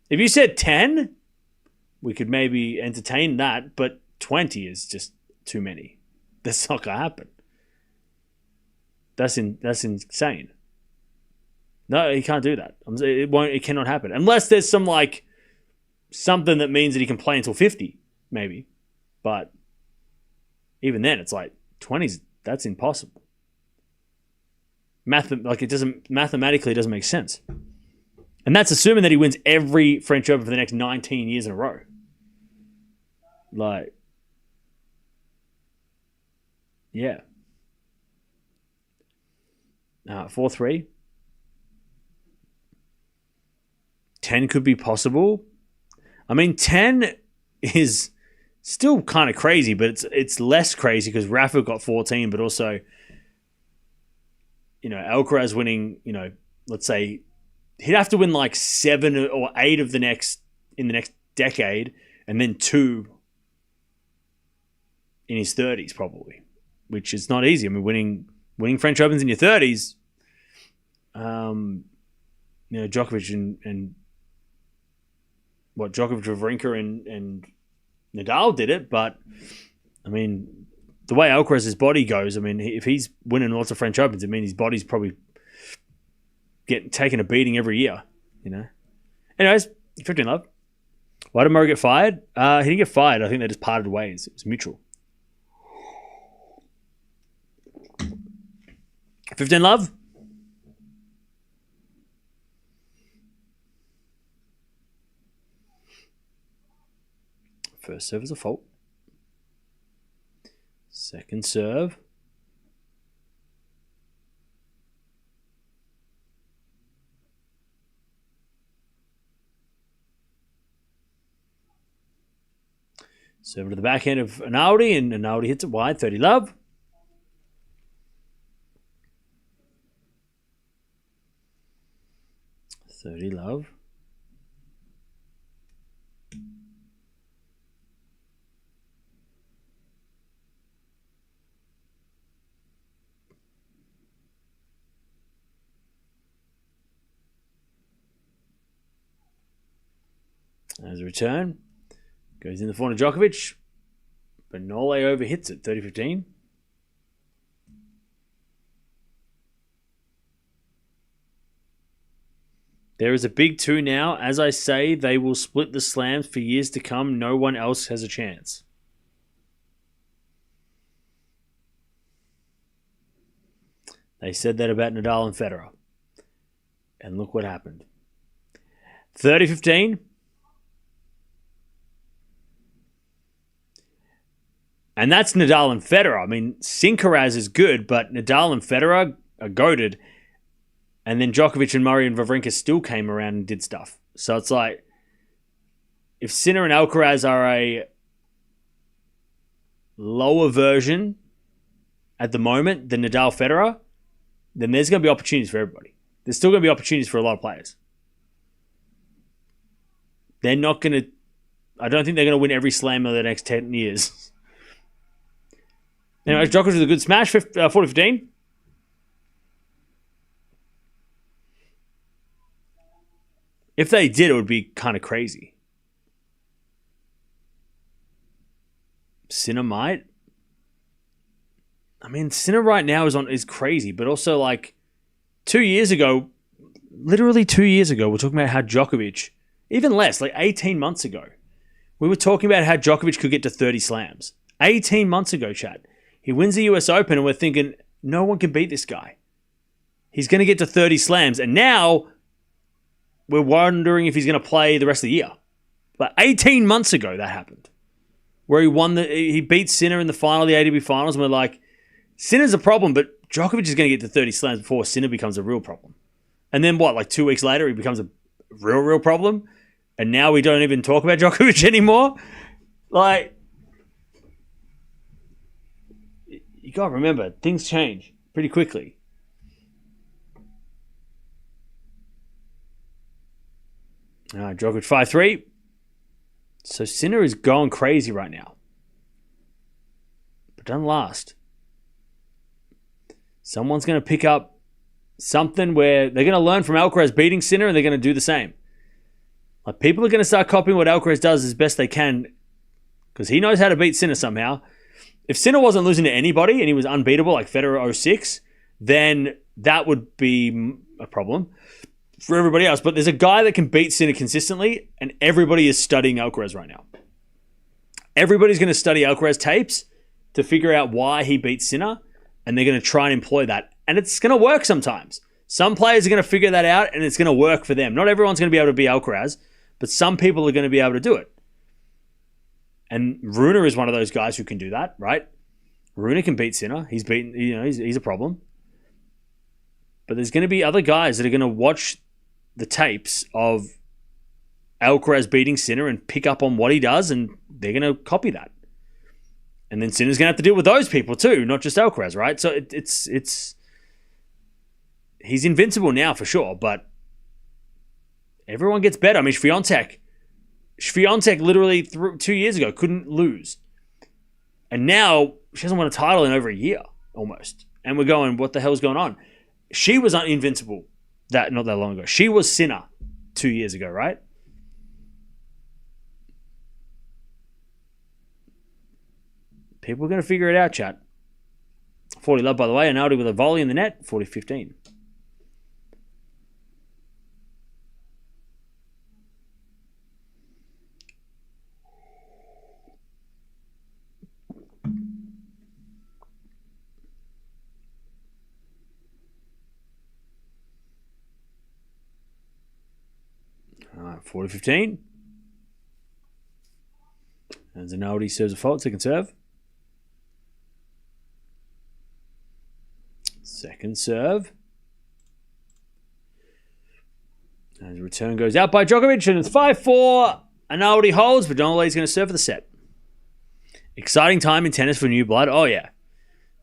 If you said 10, we could maybe entertain that, but 20 is just too many. That's not going to happen. That's insane. No, he can't do that. It cannot happen. Unless there's something that means that he can play until 50, maybe. But even then, it's like 20s, that's impossible. Mathematically, it doesn't make sense. And that's assuming that he wins every French Open for the next 19 years in a row. Like, yeah. 4-3. 10 could be possible. I mean, 10 is still kind of crazy, but it's less crazy because Rafa got 14, but also, Alcaraz winning, let's say he'd have to win like 7 or 8 of in the next decade, and then 2 in his 30s probably, which is not easy. I mean, winning French Opens in your 30s, Djokovic and Djokovic, Wawrinka and Nadal did it, but I mean, the way Alcaraz's body goes, I mean, if he's winning lots of French Opens, I mean, his body's probably taking a beating every year, Anyways, 15 love. Why did Murray get fired? He didn't get fired. I think they just parted ways. It was mutual. 15 love. First serve is a fault. Second serve. Serve to the backhand of Arnaldi, and Arnaldi hits it wide. 30 love. As a return. Goes in the corner, Djokovic. But Nole overhits it, 30-15. There is a big 2 now. As I say, they will split the slams for years to come. No one else has a chance. They said that about Nadal and Federer. And look what happened. 30-15. And that's Nadal and Federer. I mean, Sinkeraz is good, but Nadal and Federer are goated. And then Djokovic and Murray and Wawrinka still came around and did stuff. So it's like, if Sinner and Alcaraz are a lower version at the moment than Nadal Federer, then there's going to be opportunities for everybody. There's still going to be opportunities for a lot of players. They're not going to... I don't think they're going to win every slam over the next 10 years. Anyway, Djokovic with a good smash, 40-15. If they did, it would be kind of crazy. Sinner might. I mean, Sinner right now is crazy, but also like 2 years ago, literally 2 years ago, we're talking about how Djokovic, even less, like 18 months ago, we were talking about how Djokovic could get to 30 slams. 18 months ago, Chad. He wins the US Open and we're thinking, no one can beat this guy. He's going to get to 30 slams. And now we're wondering if he's going to play the rest of the year. But 18 months ago that happened. Where he beat Sinner in the final, the ATP finals, and we're like, Sinner's a problem, but Djokovic is going to get to 30 slams before Sinner becomes a real problem. And then what, like 2 weeks later, he becomes a real problem? And now we don't even talk about Djokovic anymore? Like, you got to remember, things change pretty quickly. All right, Djokovic 5-3. So Sinner is going crazy right now. But doesn't last. Someone's going to pick up something where they're going to learn from Alcaraz beating Sinner and they're going to do the same. Like, people are going to start copying what Alcaraz does as best they can because he knows how to beat Sinner somehow. If Sinner wasn't losing to anybody and he was unbeatable like Federer 06, then that would be a problem for everybody else. But there's a guy that can beat Sinner consistently, and everybody is studying Alcaraz right now. Everybody's going to study Alcaraz tapes to figure out why he beat Sinner, and they're going to try and employ that. And it's going to work sometimes. Some players are going to figure that out, and it's going to work for them. Not everyone's going to be able to beat Alcaraz, but some people are going to be able to do it. And Rune is one of those guys who can do that, right? Rune can beat Sinner. He's beaten, he's a problem. But there's going to be other guys that are going to watch the tapes of Alcaraz beating Sinner and pick up on what he does, and they're going to copy that. And then Sinner's going to have to deal with those people too, not just Alcaraz, right? So it's he's invincible now for sure, but everyone gets better. I mean, Swiatek literally 2 years ago couldn't lose. And now she hasn't won a title in over a year, almost. And we're going, what the hell's going on? She was invincible not that long ago. She was Sinner 2 years ago, right? People are going to figure it out, chat. 40 love, by the way. Arnaldi with a volley in the net, 40-15. All right, 40-15. And Arnaldi serves a fault, second serve. Second serve. And the return goes out by Djokovic, and it's 5-4. Arnaldi holds, but Donnelly's going to serve for the set. Exciting time in tennis for new blood. Oh, yeah.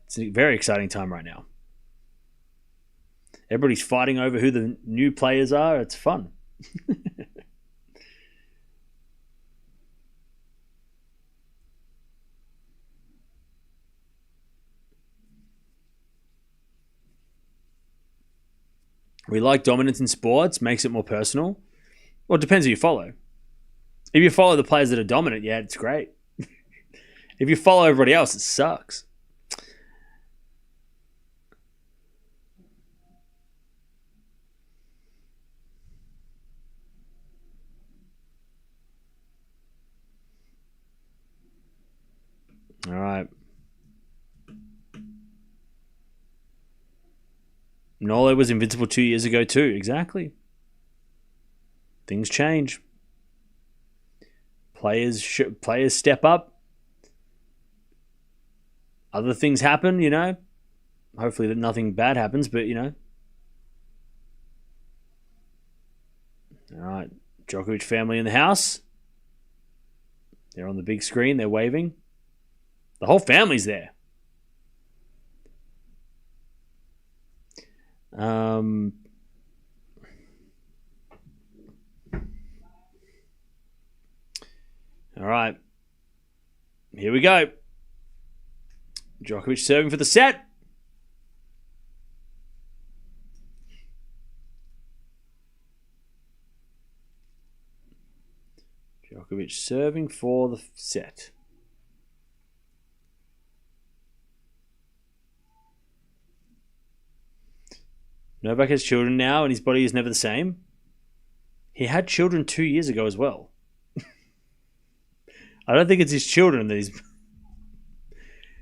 It's a very exciting time right now. Everybody's fighting over who the new players are. It's fun. We like dominance in sports, makes it more personal. Well, it depends who you follow. If you follow the players that are dominant, yeah, it's great. If you follow everybody else, it sucks. All right. Nolo was invincible 2 years ago too. Exactly. Things change. Players step up. Other things happen, you know. Hopefully that nothing bad happens, but you know. All right. Djokovic family in the house. They're on the big screen. They're waving. The whole family's there. All right. Here we go. Djokovic serving for the set. Djokovic serving for the set. Novak has children now and his body is never the same. He had children 2 years ago as well. I don't think it's his children that he's...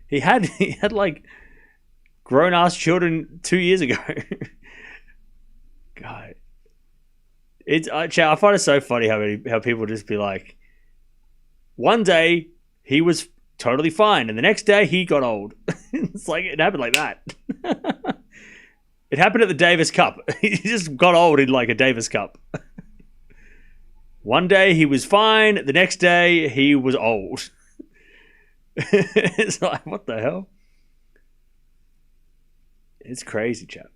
He had like grown-ass children 2 years ago. God. I find it so funny how people just be like, one day he was totally fine and the next day he got old. It's like it happened like that. It happened at the Davis Cup. He just got old in like a Davis Cup. One day he was fine. The next day he was old. It's like, what the hell? It's crazy, chap.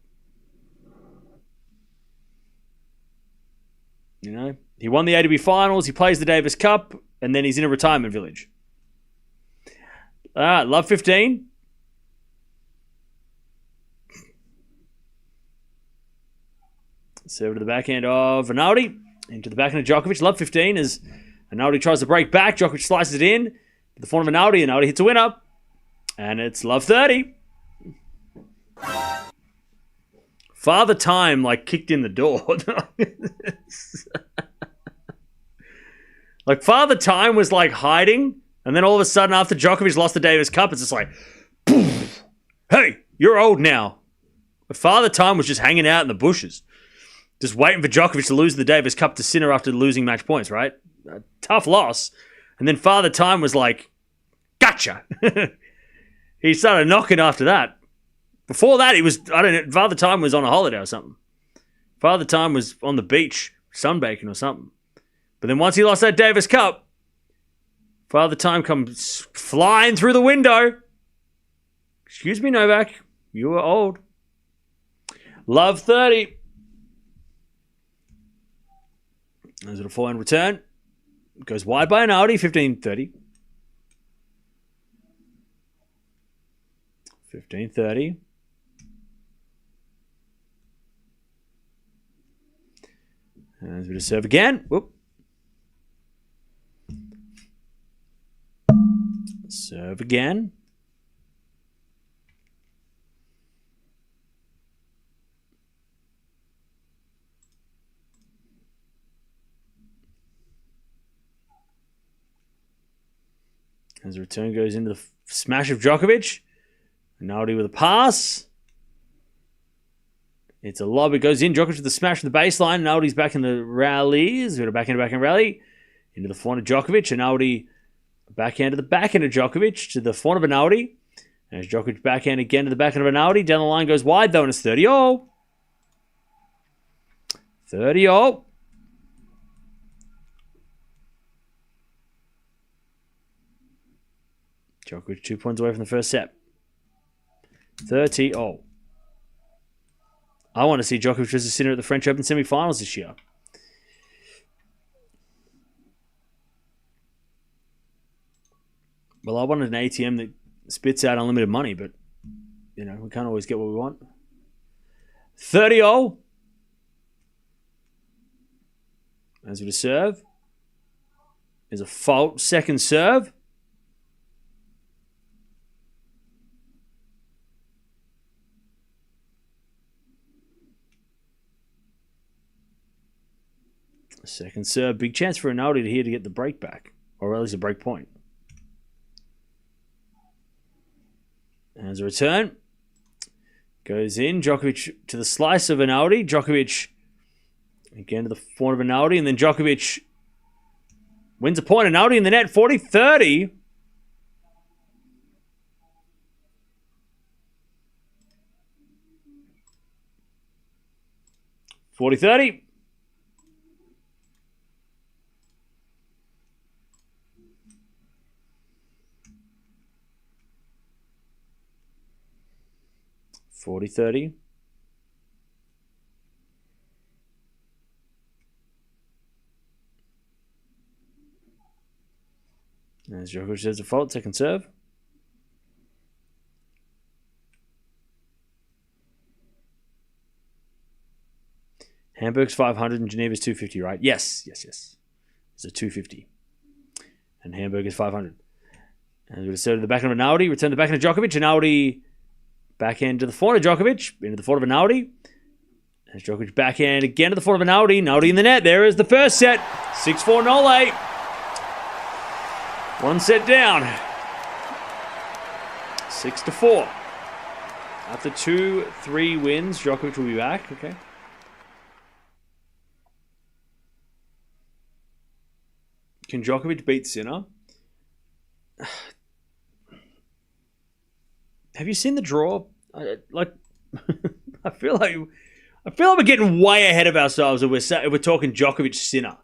You know, he won the ATP finals. He plays the Davis Cup, and then he's in a retirement village. All right, love 15. Serve to the backhand of Arnaldi. Into the backhand of Djokovic. Love 15 as Arnaldi tries to break back. Djokovic slices it in. To the form of Arnaldi. Arnaldi hits a winner. And it's love 30. Father Time, like, kicked in the door. Like, Father Time was, like, hiding. And then all of a sudden, after Djokovic lost the Davis Cup, it's just like, poof, hey, you're old now. But Father Time was just hanging out in the bushes. Just waiting for Djokovic to lose the Davis Cup to Sinner after losing match points, right? A tough loss. And then Father Time was like, gotcha. He started knocking after that. Before that, he was, I don't know, Father Time was on a holiday or something. Father Time was on the beach, sunbaking or something. But then once he lost that Davis Cup, Father Time comes flying through the window. Excuse me, Novak. You are old. Love 30. There's a forehand return. Goes wide by Arnaldi, 15-30. 15-30. And there's a bit of serve again. Whoop. Serve again. As the return goes into the smash of Djokovic. Arnaldi with a pass. It's a lob. It goes in. Djokovic with the smash from the baseline. Arnaldi's back in the rallies. We've got a backhand rally. Into the forehand of Djokovic. Arnaldi backhand to the backhand of Djokovic. To the forehand of Arnaldi. As Djokovic backhand again to the backhand of Arnaldi. Down the line goes wide though and it's 30-all. 30-all. Djokovic 2 points away from the first set. 30 all. I want to see Djokovic versus Sinner at the French Open semi-finals this year. Well, I wanted an ATM that spits out unlimited money, but, you know, we can't always get what we want. 30 all. As with a serve. There's a fault. Second serve. Second serve. Big chance for Arnaldi here to get the break back. Or at least a break point. As a return. Goes in. Djokovic to the slice of Arnaldi. Djokovic again to the forehand of Arnaldi. And then Djokovic wins a point. Arnaldi in the net. 40-30. $40-30. $40-30. As Djokovic has a fault, second serve. Hamburg's 500 and Geneva's 250, right? Yes. It's a 250. And Hamburg is 500. And we serve to the backhand of Arnaldi. Return the backhand of Djokovic. Arnaldi backhand to the forehand of Djokovic. Into the forehand of Arnaldi. As Djokovic backhand again to the forehand of Arnaldi. Arnaldi in the net. There is the first set. 6-4 Nole. One set down. 6-4. After 2-3 wins, Djokovic will be back. Okay. Can Djokovic beat Sinner? Have you seen the draw? I feel like we're getting way ahead of ourselves if we're talking Djokovic Sinner.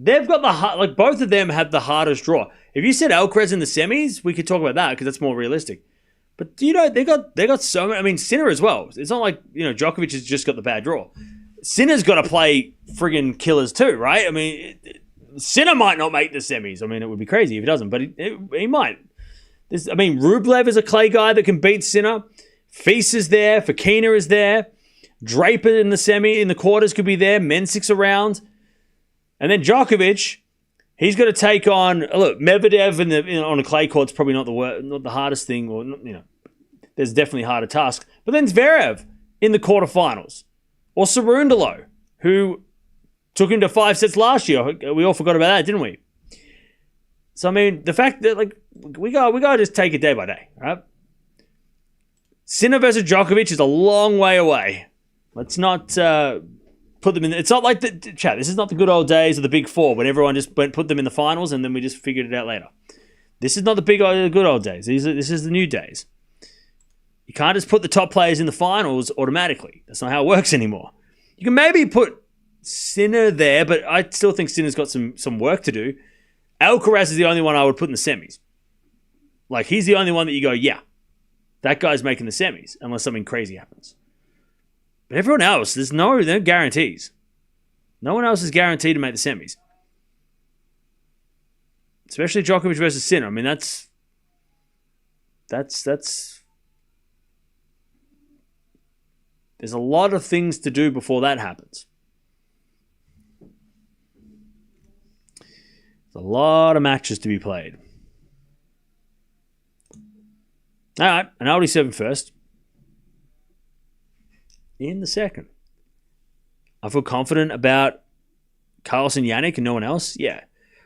They've got both of them have the hardest draw. If you said Alcaraz in the semis, we could talk about that because that's more realistic. But you know they got so many. I mean Sinner as well. It's not like Djokovic has just got the bad draw. Sinner's got to play friggin' killers too, right? I mean Sinner might not make the semis. I mean it would be crazy if he doesn't, but he might. Rublev is a clay guy that can beat Sinner. Feast is there. Fokina is there. Draper in the quarters could be there. Mensic's around. And then Djokovic, he's got to take on Medvedev on a clay court's probably not the hardest thing, or there's definitely harder tasks. But then Zverev in the quarterfinals, or Cerundolo, who took him to 5 sets last year. We all forgot about that, didn't we? So I mean, the fact that we gotta just take it day by day, right? Sinner versus Djokovic is a long way away. Let's not put them in. It's not like chat. This is not the good old days of the Big Four when everyone just put them in the finals and then we just figured it out later. This is not the good old days. This is the new days. You can't just put the top players in the finals automatically. That's not how it works anymore. You can maybe put Sinner there, but I still think Sinner's got some work to do. Alcaraz is the only one I would put in the semis. Like, he's the only one that you go, yeah, that guy's making the semis, unless something crazy happens. But everyone else, there's no guarantees. No one else is guaranteed to make the semis. Especially Djokovic versus Sinner. I mean, that's there's a lot of things to do before that happens. There's a lot of matches to be played. All right, Arnaldi 7 first. In the second. I feel confident about Carlos and Jannik and no one else. Yeah.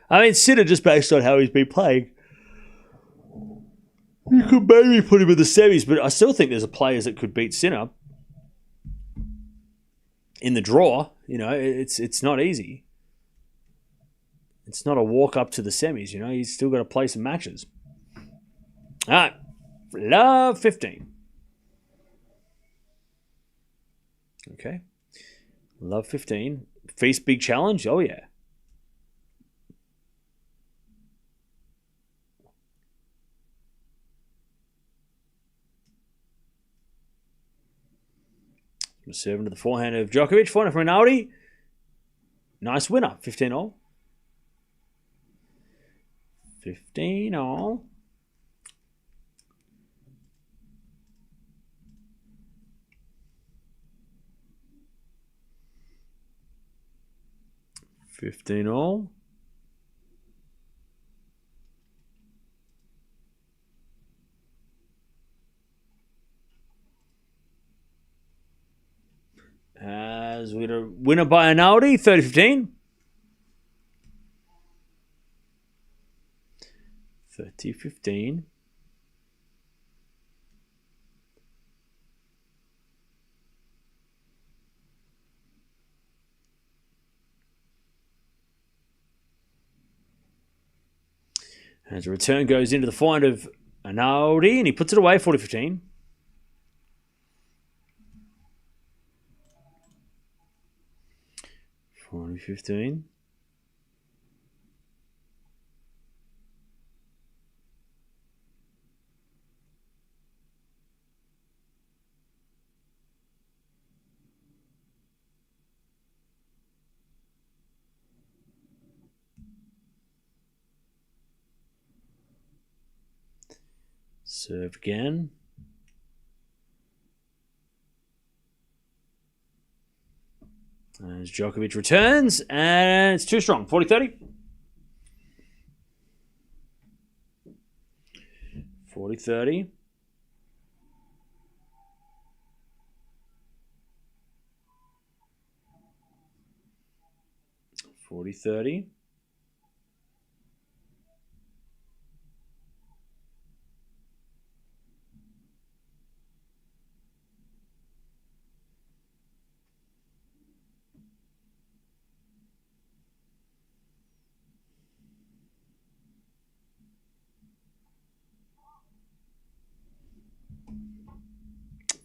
I mean, Sinner, just based on how he's been playing, you could maybe put him in the semis, but I still think there's players that could beat Sinner in the draw. It's not easy. It's not a walk up to the semis. He's still got to play some matches. All right. Love 15. Okay. Love 15. Feast big challenge. Oh, yeah. Serve into the forehand of Djokovic. Forehand from Arnaldi. Nice winner. 15-all. 15-all. As we winner by Arnaldi, 30-15. 30-15. As a return goes into the forehand of Arnaldi, and he puts it away, 40-15. 40-15. Serve again. As Djokovic returns, and it's too strong. 40-30. 40-30. 40-30.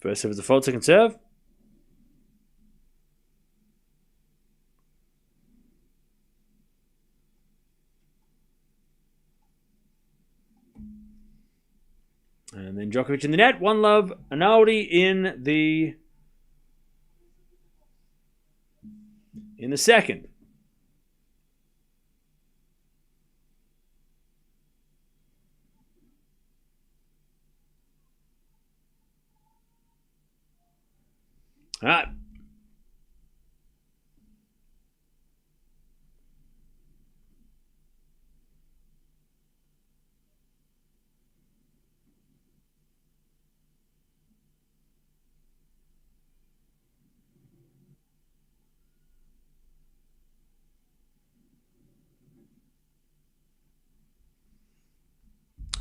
First serve is a fault, second serve. And then Djokovic in the net. 1-love. Arnaldi in the second. All right.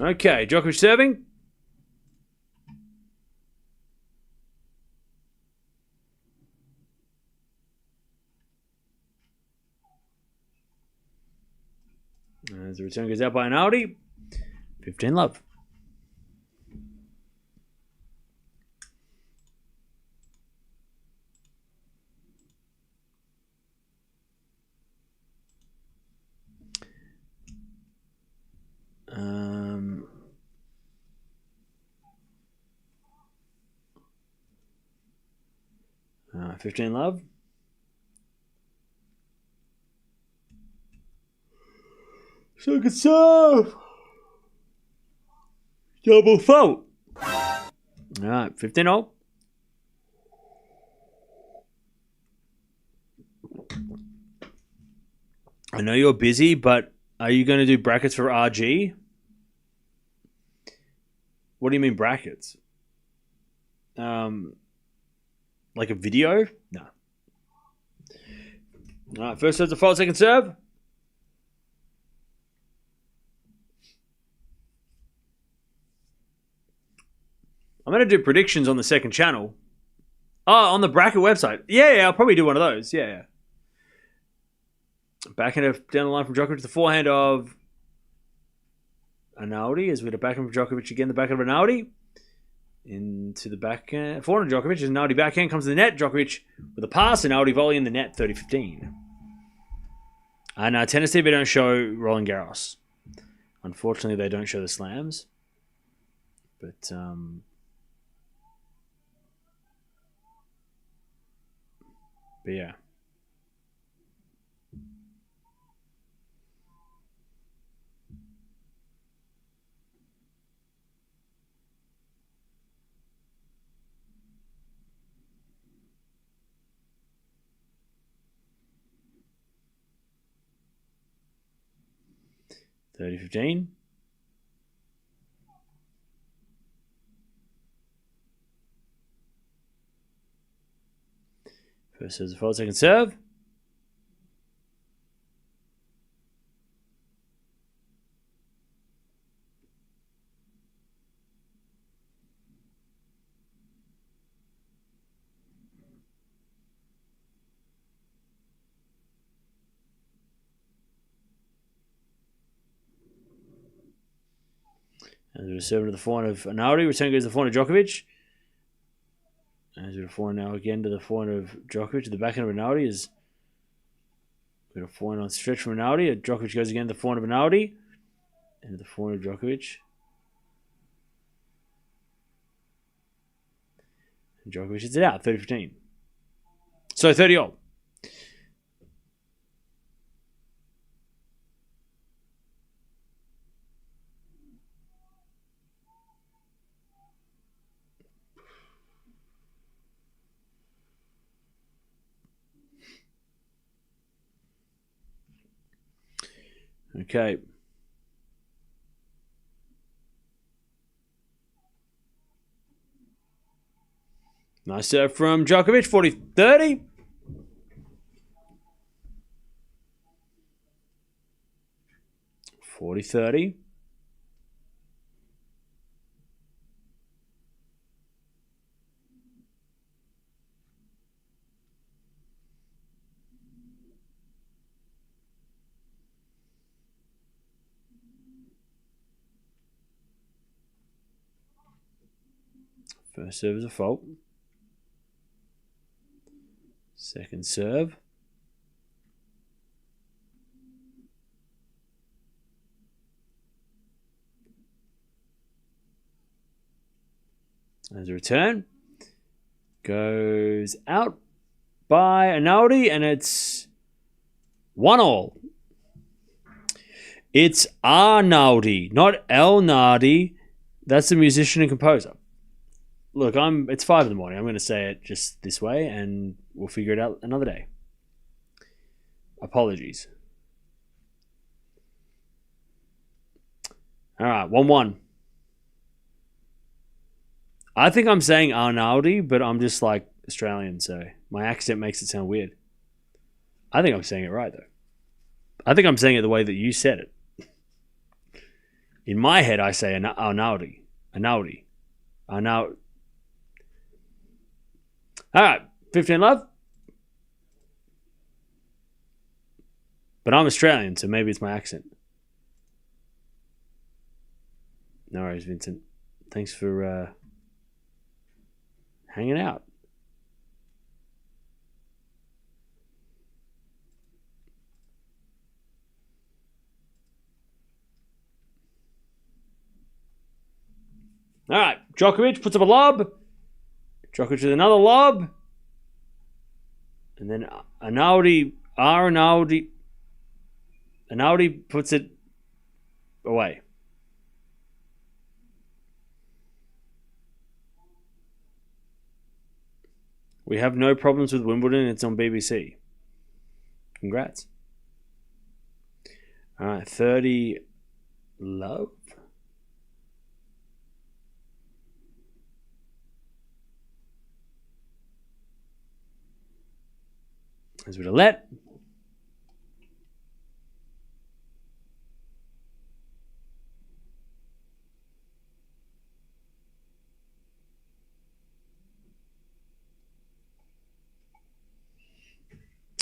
Okay, Djokovic serving. As the return goes out by Arnaldi. 15-love. Uh, 15-love. So good serve. Double fault. All right, 15-all. I know you're busy, but are you going to do brackets for RG? What do you mean brackets? Like a video? No. All right, first serve's a fault, second serve. I'm going to do predictions on the second channel. Oh, on the bracket website. Yeah, I'll probably do one of those. Yeah. Backhand down the line from Djokovic to the forehand of Arnaldi. As we get a backhand from Djokovic again, the backhand of Arnaldi. Into the backhand. Forehand of Djokovic. As Arnaldi backhand comes to the net. Djokovic with a pass. Arnaldi volley in the net. 30-15. And Tennis TV don't show Roland Garros. Unfortunately, they don't show the slams. But, But yeah. $30.15. First serve, fault, second serve. As we serve to the forehand of Arnaldi, return goes to the forehand of Djokovic. As we forehand now again to the forehand of Djokovic. The backhand of Arnaldi is got a forehand on stretch from Arnaldi. Djokovic goes again to the forehand of Arnaldi. And to the forehand of Djokovic. And Djokovic hits it out, 30-15. So 30-all. Okay. Nice serve from Djokovic, 40-30. $40-30. First serve is a fault. Second serve. As a return. Goes out by Arnaldi, and it's 1-all. It's Arnaldi, not El Nardi. That's the musician and composer. Look, it's 5 in the morning. I'm going to say it just this way, and we'll figure it out another day. Apologies. All right, 1-1. I think I'm saying Arnaldi, but I'm just like Australian, so my accent makes it sound weird. I think I'm saying it right, though. I think I'm saying it the way that you said it. In my head, I say Arnaldi. Arnaldi. Arnaldi. All right, 15 love. But I'm Australian, so maybe it's my accent. No worries, Vincent. Thanks for hanging out. All right, Djokovic puts up a lob. Djokovic with another lob. And then Arnaldi puts it away. We have no problems with Wimbledon. It's on BBC. Congrats. All right, 30 love. As we let.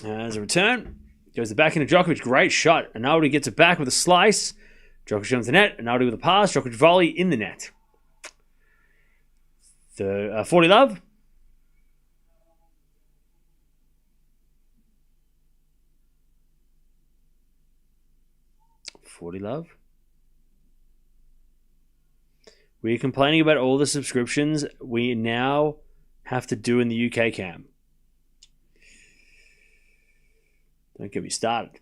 As a return, goes the back into Djokovic. Great shot. Arnaldi gets it back with a slice. Djokovic comes to the net. Arnaldi with a pass. Djokovic volley in the net. 40 love. $40 love. We're complaining about all the subscriptions we now have to do in the UK cam. Don't get me started.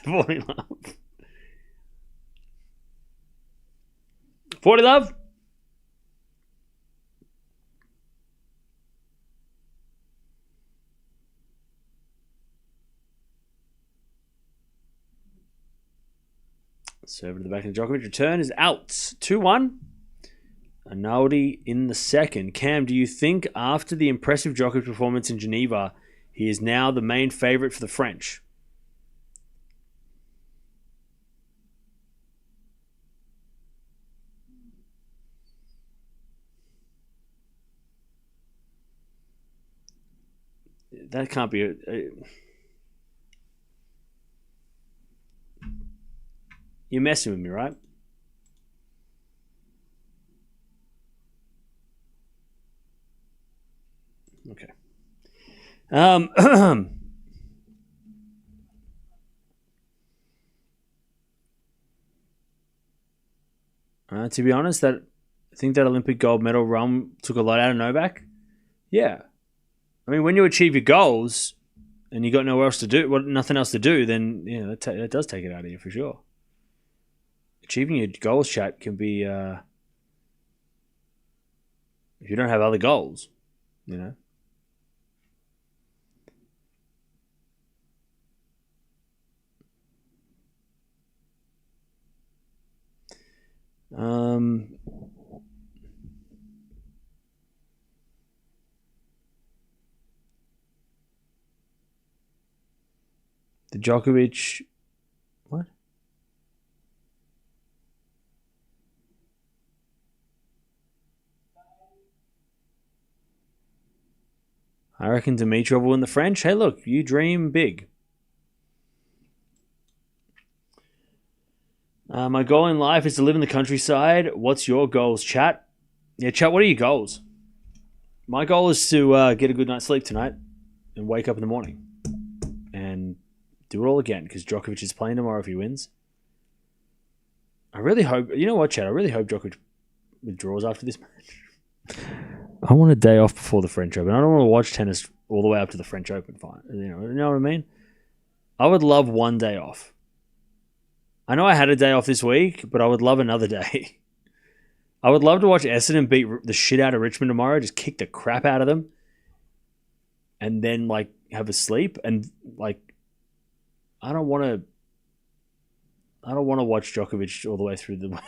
40 love. 40 love. Serve to the back of Djokovic. Return is out. 2-1. Arnaldi in the second. Cam, do you think after the impressive Djokovic performance in Geneva, he is now the main favourite for the French? That can't be... You're messing with me, right? Okay. To be honest, I think that Olympic gold medal run took a lot out of Novak. Yeah. I mean, when you achieve your goals and you got nowhere else to do, nothing else to do, then that does take it out of you for sure. Achieving your goals, chat, can be if you don't have other goals, The Djokovic, what? I reckon Dimitrov will win the French. Hey, look, you dream big. My goal in life is to live in the countryside. What's your goals, chat? Yeah, chat, what are your goals? My goal is to get a good night's sleep tonight and wake up in the morning and do it all again because Djokovic is playing tomorrow if he wins. I really hope... You know what, chat? I really hope Djokovic withdraws after this match. I want a day off before the French Open. I don't want to watch tennis all the way up to the French Open. Fine. You know what I mean? I would love one day off. I know I had a day off this week, but I would love another day. I would love to watch Essendon beat the shit out of Richmond tomorrow, just kick the crap out of them, and then have a sleep. And I don't want to watch Djokovic all the way through the.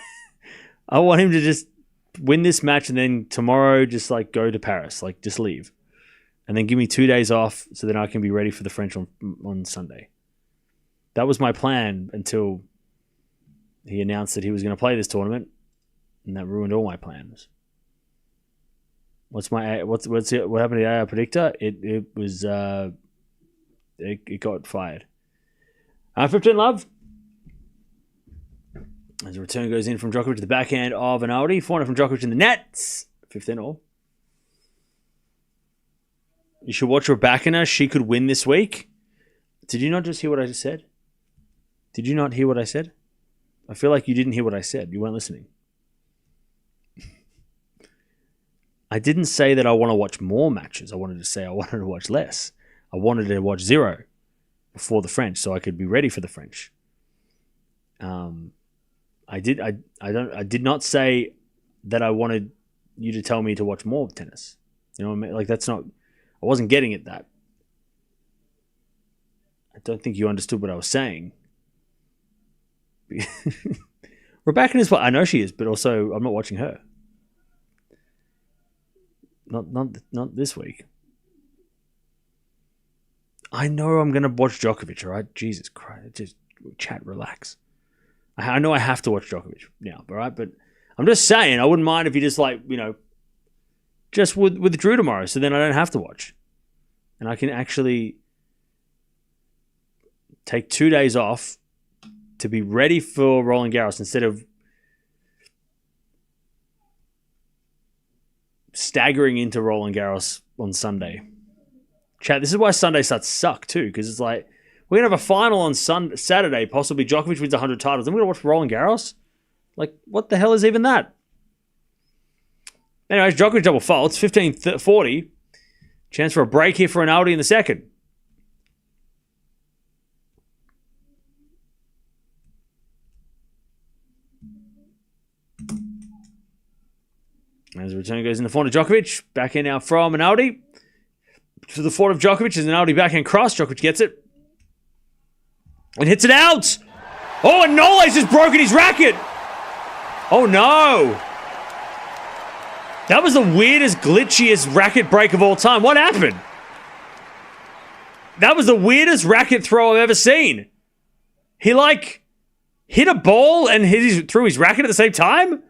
I want him to just win this match and then tomorrow just go to Paris, just leave, and then give me 2 days off so then I can be ready for the French on Sunday. That was my plan until he announced that he was going to play this tournament, and that ruined all my plans. What happened to the AI predictor? It was it got fired. 15 love. As a return goes in from Djokovic to the backhand of Arnaldi. 400 from Djokovic in the nets. 15 all. You should watch Raducanu. She could win this week. Did you not just hear what I just said? Did you not hear what I said? I feel like you didn't hear what I said. You weren't listening. I didn't say that I want to watch more matches. I wanted to say I wanted to watch less. I wanted to watch 0 before the French so I could be ready for the French. I did not say that I wanted you to tell me to watch more tennis. You know what I mean? That's not... I wasn't getting at that. I don't think you understood what I was saying. Rebecca is what I know she is, but also I'm not watching her. Not this week. I know I'm going to watch Djokovic, all right? Jesus Christ. Just chat, relax. I know I have to watch Djokovic now, all right? But I'm just saying, I wouldn't mind if you just just withdrew tomorrow, so then I don't have to watch. And I can actually take 2 days off to be ready for Roland Garros instead of staggering into Roland Garros on Sunday. Chat, this is why Sunday starts to suck too, because it's we're going to have a final on Saturday, possibly Djokovic wins 100 titles, then we're going to watch Roland Garros? What the hell is even that? Anyways, Djokovic double faults, 15-40. Chance for a break here for Arnaldi in the second. As the return goes in the forehand of Djokovic. Backhand now from Arnaldi. To the forehand of Djokovic. As Arnaldi backhand cross. Djokovic gets it. And hits it out. Oh, and Noles has broken his racket. Oh, no. That was the weirdest, glitchiest racket break of all time. What happened? That was the weirdest racket throw I've ever seen. He, like, hit a ball and threw his racket at the same time?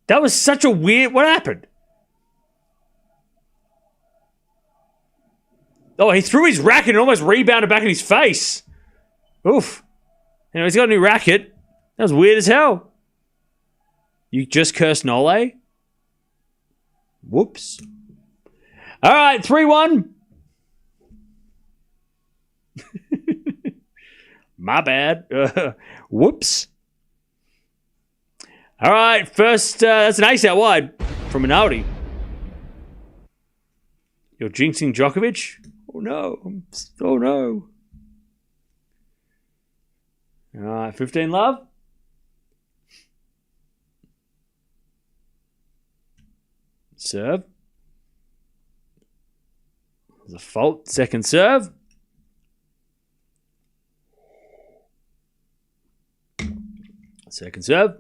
That was such a weird... What happened? Oh, he threw his racket and almost rebounded back in his face. Oof. You know, he's got a new racket. That was weird as hell. You just cursed Nole? Whoops. All right, 3-1. My bad. Whoops. All right, first, that's an ace out wide from Arnaldi. You're jinxing Djokovic? Oh, no. Oh, no. All right, 15 love. Serve. There's a fault. Second serve. Second serve.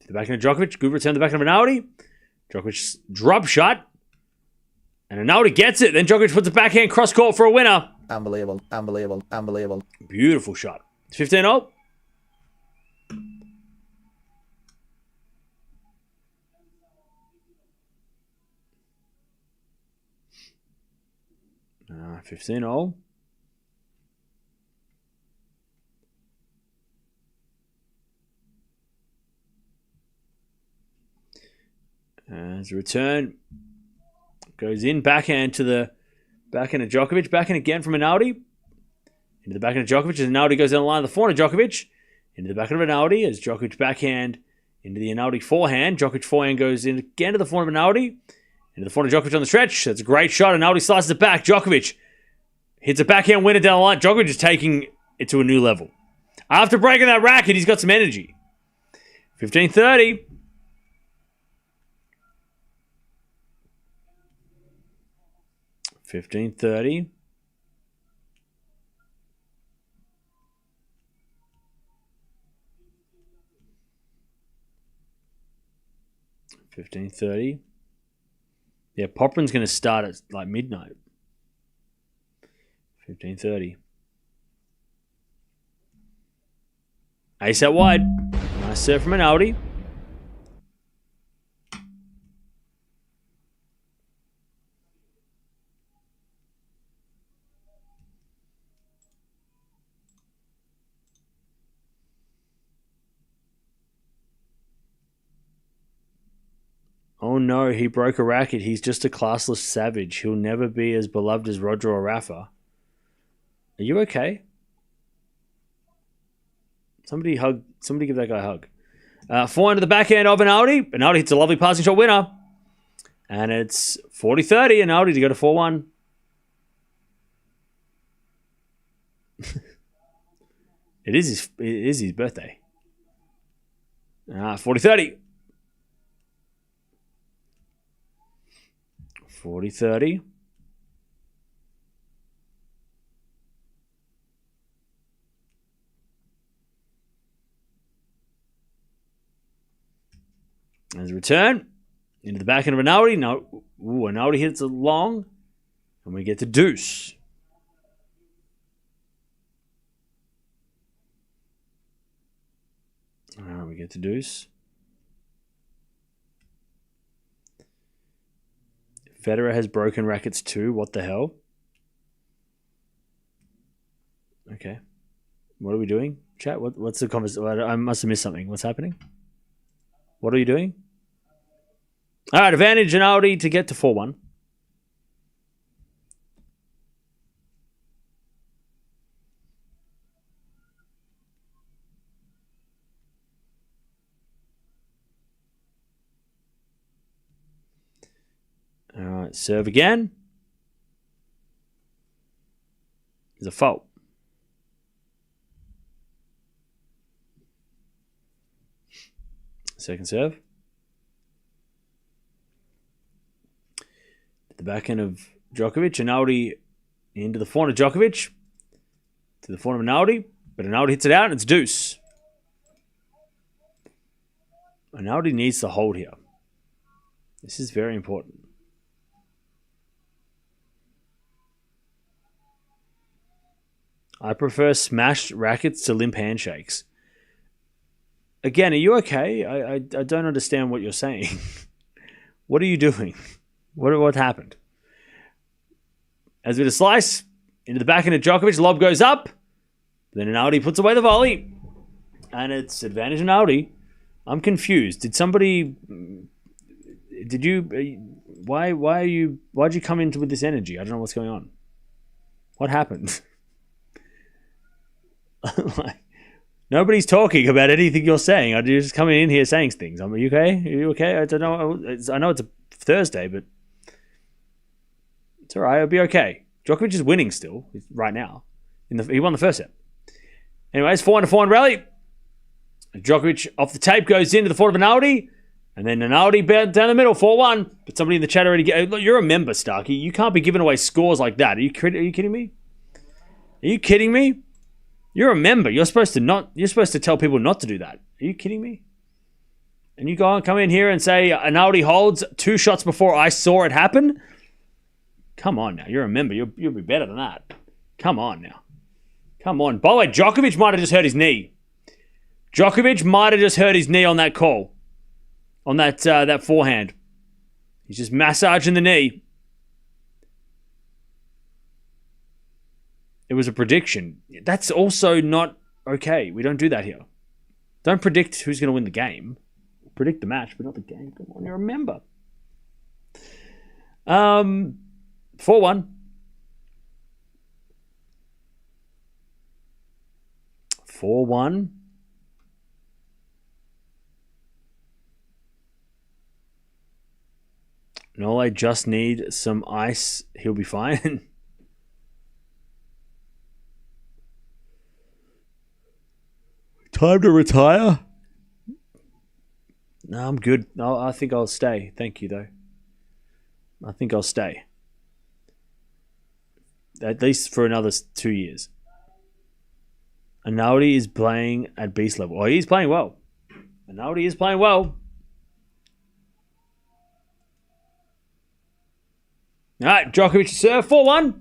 To the backhand of Djokovic. Good return to the backhand of Arnaldi. Djokovic drop shot. And Arnaldi gets it. Then Djokovic puts a backhand cross court for a winner. Unbelievable. Unbelievable. Unbelievable. Beautiful shot. 15-0. Uh, 15-0. As a return, goes in, backhand to the backhand of Djokovic, backhand again from Arnaldi. Into the backhand of Djokovic as Arnaldi goes down the line of the forehand of Djokovic. Into the backhand of Arnaldi as Djokovic backhand into the Arnaldi forehand. Djokovic forehand goes in again to the forehand of Arnaldi. Into the forehand of Djokovic on the stretch. That's a great shot. Arnaldi slices it back. Djokovic hits a backhand winner down the line. Djokovic is taking it to a new level. After breaking that racket, he's got some energy. 15-30. 15-30. Yeah, Poprin's going to start at like midnight. 15:30. Ace out wide. Nice serve from Arnaldi. Oh no, he broke a racket. He's just a classless savage. He'll never be as beloved as Roger or Rafa. Are you okay? Somebody give that guy a hug. Forehand to the backhand of Arnaldi. Arnaldi hits a lovely passing shot winner. And it's 40-30. Arnaldi to go to 4-1. It is his birthday. 40-30. 40-30. As a return, into the backhand of Arnaldi. No, Arnaldi hits it long, and we get to deuce. We get to deuce. Federer has broken rackets too. What the hell? Okay. What are we doing? Chat, what's the conversation? I must have missed something. What's happening? What are you doing? All right, advantage Arnaldi to get to 4-1. All right, serve again. There's a fault. Second serve. The backhand of Djokovic. Arnaldi into the forehand of Djokovic. To the forehand of Arnaldi. But Arnaldi hits it out and it's deuce. Arnaldi needs to hold here. This is very important. I prefer smashed rackets to limp handshakes. Again, are you okay? I don't understand what you're saying. What are you doing? What happened? As with a slice, into the backhand of Djokovic, lob goes up. Then Arnaldi puts away the volley. And it's advantage Arnaldi. I'm confused. Why'd you come into with this energy? I don't know what's going on. What happened? Nobody's talking about anything you're saying. I'm just coming in here saying things. Are you okay? Are you okay? I don't know. I know it's a Thursday, but it's all right. It'll be okay. Djokovic is winning still right now. He won the first set. Anyways, 4-4 rally. Djokovic off the tape goes into the forward of Arnaldi. And then Arnaldi down the middle, 4-1. But somebody in the chat already... Look, you're a member, Starkey. You can't be giving away scores like that. Are you kidding me? Are you kidding me? You're a member. You're supposed to tell people not to do that. Are you kidding me? And you come in here and say Arnaldi holds 2 shots before I saw it happen? Come on now. You're a member. You'll be better than that. Come on now. Come on. By the way, Djokovic might have just hurt his knee. Djokovic might have just hurt his knee on that call. On that forehand. He's just massaging the knee. It was a prediction. That's also not okay. We don't do that here. Don't predict who's going to win the game. Predict the match, but not the game. Come on, you're a member. 4-1. 4-1. No, I just need some ice. He'll be fine. Time to retire? No, I'm good. No, I think I'll stay. Thank you, though. I think I'll stay. At least for another 2 years. Arnaldi is playing at beast level. Oh, he's playing well. Arnaldi is playing well. All right, Djokovic to serve. 4-1.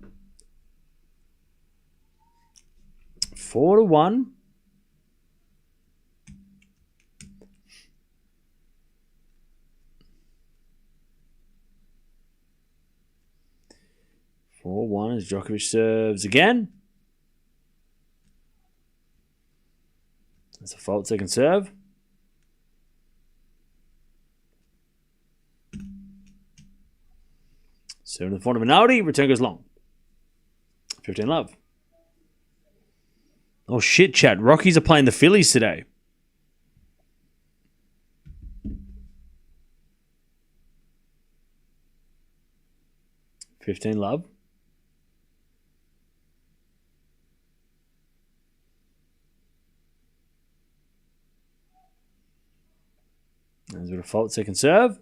4-1. As Djokovic serves again. That's a fault second serve. Serve to the front of Arnaldi. Return goes long. 15 love. Oh shit, chat. Rockies are playing the Phillies today. $15 love. There's a bit of fault second serve.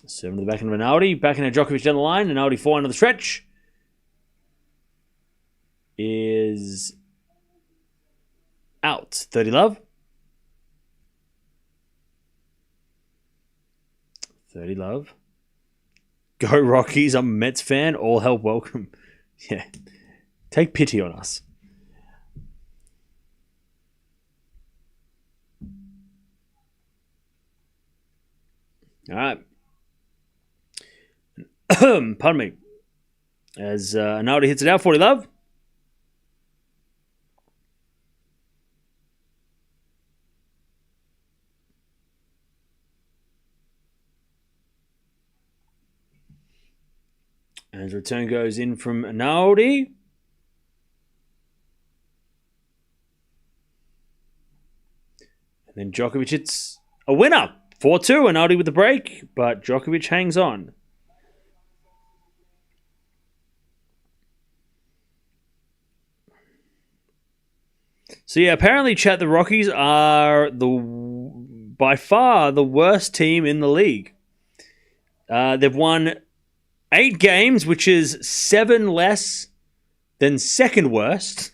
Serve to the back end of Arnaldi. Back end of Djokovic down the line. Arnaldi 4 under the stretch. Is out. 30 love. 30 love. Go Rockies. I'm a Mets fan. All help welcome. Yeah. Take pity on us. All right. Pardon me. As Arnaldi hits it out, 40 love. As return goes in from Arnaldi. And then Djokovic hits a winner. 4-2. Arnaldi with the break, but Djokovic hangs on. So yeah, apparently, chat, the Rockies are by far the worst team in the league. They've won 8 games, which is 7 less than second worst.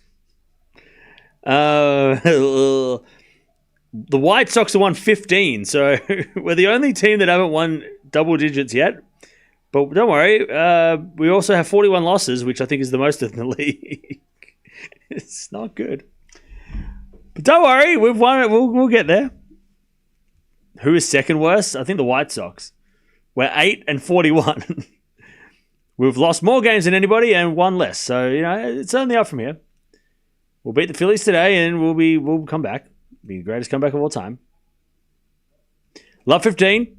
The White Sox have won 15, so we're the only team that haven't won double digits yet. But don't worry, we also have 41 losses, which I think is the most in the league. It's not good. But don't worry, we've won it. We'll get there. Who is second worst? I think the White Sox. We're 8-41. We've lost more games than anybody and won less. So, it's only up from here. We'll beat the Phillies today and we'll come back. Be the greatest comeback of all time. Love 15.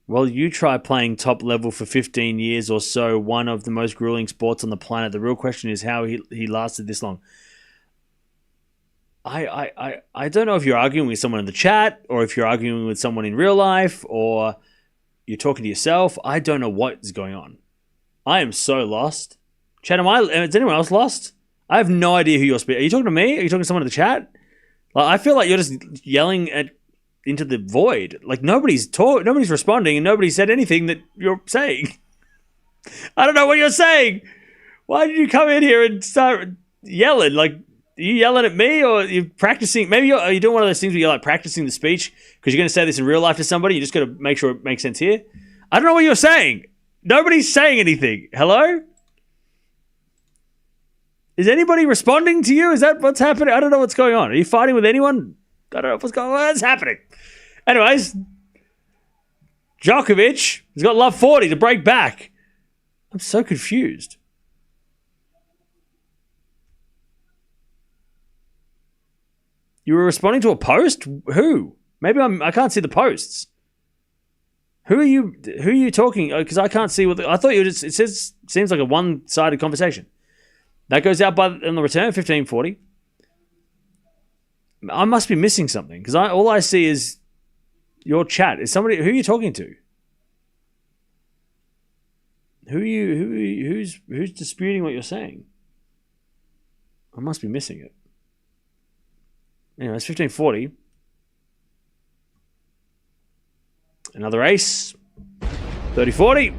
Well, you try playing top level for 15 years or so, one of the most grueling sports on the planet. The real question is how he lasted this long. I don't know if you're arguing with someone in the chat or if you're arguing with someone in real life or you're talking to yourself. I don't know what is going on. I am so lost. Chat, is anyone else lost? I have no idea who you're speaking. Are you talking to me? Are you talking to someone in the chat? Like, I feel like you're just yelling into the void. Like nobody's responding and nobody said anything that you're saying. I don't know what you're saying. Why did you come in here and start yelling? Like, are you yelling at me or are you practicing? Maybe are you doing one of those things where you're like practicing the speech because you're going to say this in real life to somebody? You just got to make sure it makes sense here. I don't know what you're saying. Nobody's saying anything. Hello? Is anybody responding to you? Is that what's happening? I don't know what's going on. Are you fighting with anyone? I don't know what's going on. What's happening? Anyways, Djokovic has got love 40 to break back. I'm so confused. You were responding to a post? Who? Maybe I can't see the posts. Who are you talking? Because I can't see I thought you just. Seems like a one-sided conversation. That goes out on the return, 1540. I must be missing something because all I see is your chat. Is somebody who are you talking to? Who's disputing what you're saying? I must be missing it. Anyway, it's 1540. Another ace. 30-40.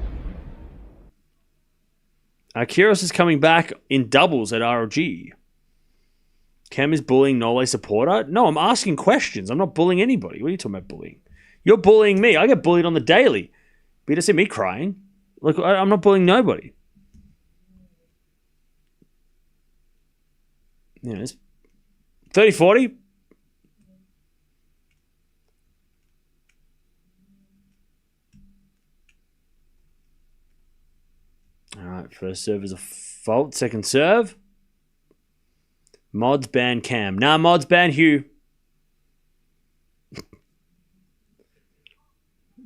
Kyrgios is coming back in doubles at ROG. Cam is bullying Nole supporter. No, I'm asking questions. I'm not bullying anybody. What are you talking about bullying? You're bullying me. I get bullied on the daily. But you don't see me crying. Look, I'm not bullying nobody. Yeah, it's 30-40. All right, first serve is a fault. Second serve. Mods ban Cam. Nah, mods ban Hugh.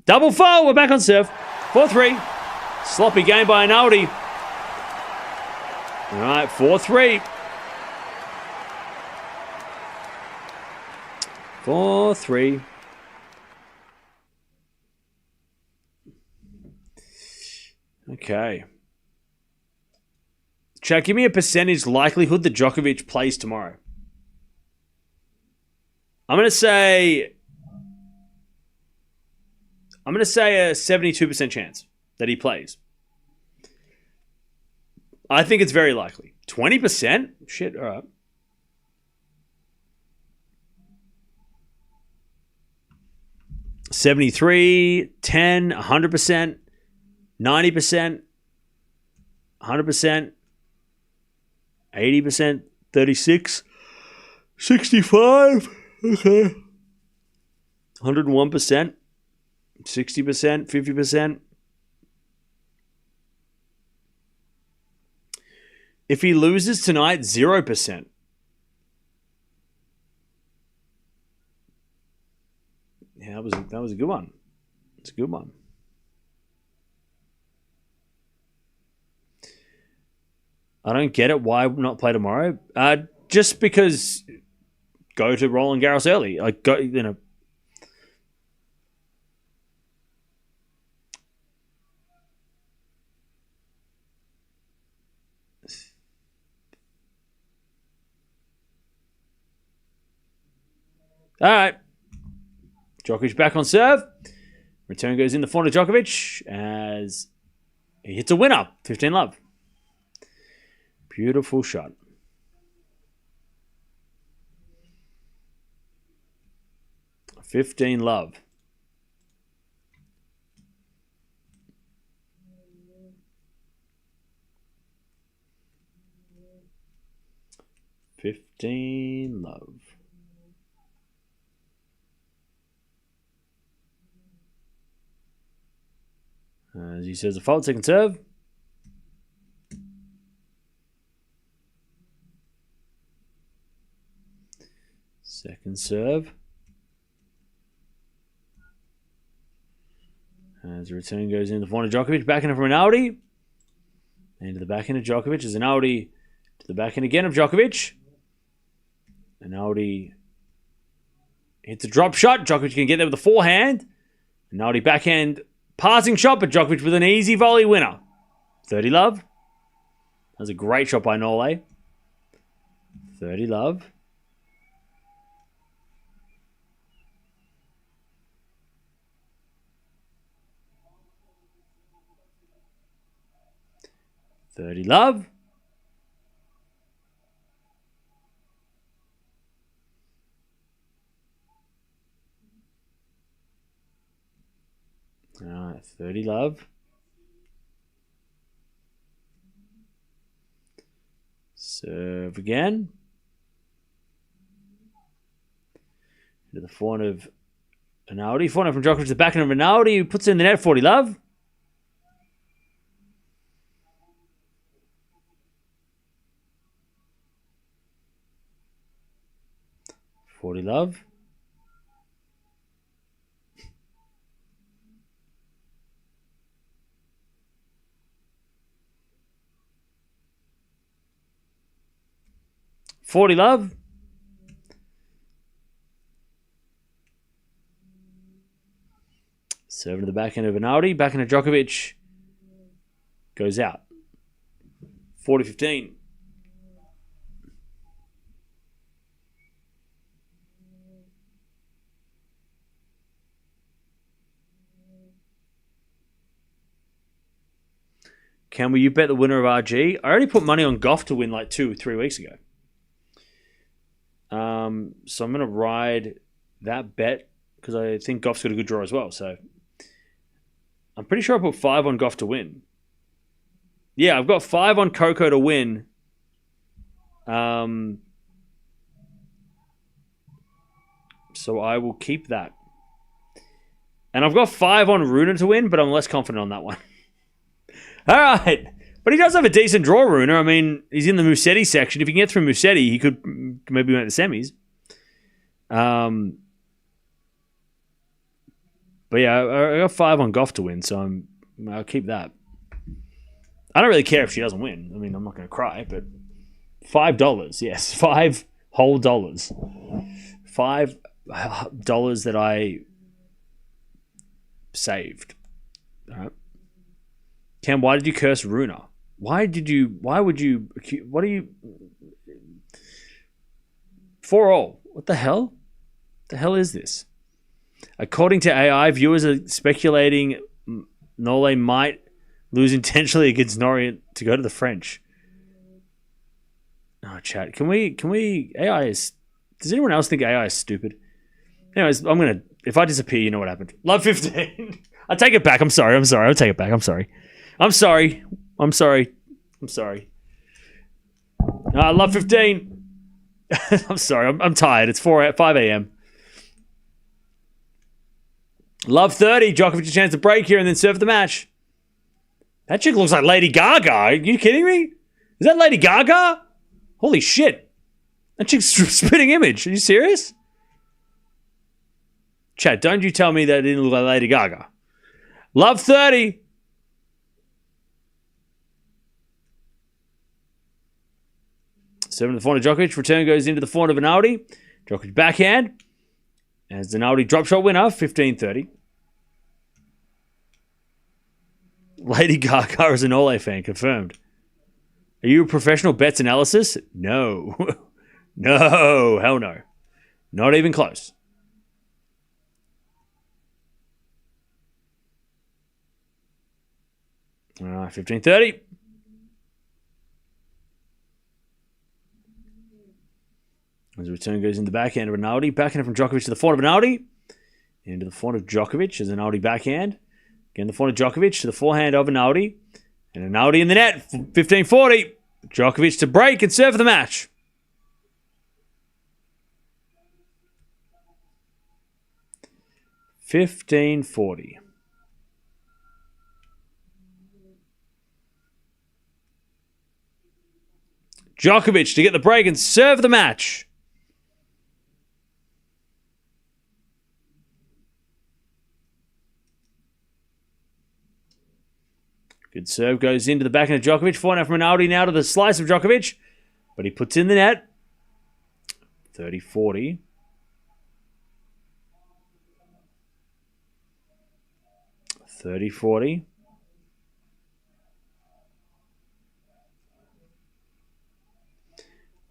Double fault. We're back on serve. 4-3. Sloppy game by Arnaldi. All right, 4-3. 4-3. Okay. Chat, give me a percentage likelihood that Djokovic plays tomorrow. I'm going to say a 72% chance that he plays. I think it's very likely. 20%? Shit, all right. $73, $10, 100%, 90%, 100%, 80%, 36, 65, okay, 101%, 60%, 50%. If he loses tonight, 0%. Yeah, that was a good one. It's a good one. I don't get it. Why not play tomorrow? Just because go to Roland Garros early. Like, go, you know. All right. Djokovic back on serve. Return goes in the forehand of Djokovic as he hits a winner. 15 love. Beautiful shot. $15 love. $15 love. As he says, a fault, second serve. Second serve. As the return goes in the forehand of Djokovic, backhand from Arnaldi. And to the backhand of Djokovic as Arnaldi to the backhand again of Djokovic. Arnaldi hits a drop shot. Djokovic can get there with the forehand. Arnaldi backhand passing shot, but Djokovic with an easy volley winner. 30 love. That was a great shot by Nole. 30 love. $30 love. All right, 30 love. Serve again. To the forehand of Arnaldi. Forehand from Djokovic to the backhand of Arnaldi, who puts it in the net. 40 love. $40 love. $40 love. Serving to the backhand of Arnaldi. Backhand of Djokovic goes out. 40-15. Can you bet the winner of RG? I already put money on Gauff to win like 2 or 3 weeks ago. So I'm going to ride that bet because I think Gauff's got a good draw as well. So I'm pretty sure I put 5 on Gauff to win. Yeah, I've got 5 on Coco to win. So I will keep that. And I've got 5 on Runa to win, but I'm less confident on that one. All right. But he does have a decent draw, Runa. I mean, he's in the Musetti section. If he can get through Musetti, he could maybe make the semis. But yeah, I got 5 on Gauff to win, so I'll keep that. I don't really care if she doesn't win. I mean, I'm not going to cry, but $5, yes. $5 whole dollars. $5 that I saved. All right. Cam, why did you curse Runa? Why are you 4-all? What the hell? The hell is this? According to AI, viewers are speculating Nole might lose intentionally against Norrie to go to the French. Oh, chat. Can we AI is... Does anyone else think AI is stupid? Anyways, if I disappear, you know what happened. Love 15. I take it back. I'm sorry. I'll take it back. I'm sorry. Love 15. I'm sorry. I'm tired. It's 5 a.m. Love 30. Djokovic a chance to break here and then serve the match. That chick looks like Lady Gaga. Are you kidding me? Is that Lady Gaga? Holy shit. That chick's spitting image. Are you serious? Chat, don't you tell me that it didn't look like Lady Gaga. Love 30. Serving the forehand of Djokovic. Return goes into the forehand of Arnaldi. Djokovic backhand. As Arnaldi drop shot winner, 15-30. Lady Gaga is an Ole fan, confirmed. Are you a professional bets analysis? No. No, hell no. Not even close. All right, 15-30. As the return goes in the backhand of Arnaldi. Backhand from Djokovic to the forehand of Arnaldi. Into the forehand of Djokovic as Arnaldi backhand. Again, the forehand of Djokovic to the forehand of Arnaldi. And Arnaldi in the net. 15-40. Djokovic to break and serve for the match. $15-40. Djokovic to get the break and serve the match. Good serve goes into the backhand of Djokovic. Forehand from Arnaldi now to the slice of Djokovic. But he puts in the net. 30-40.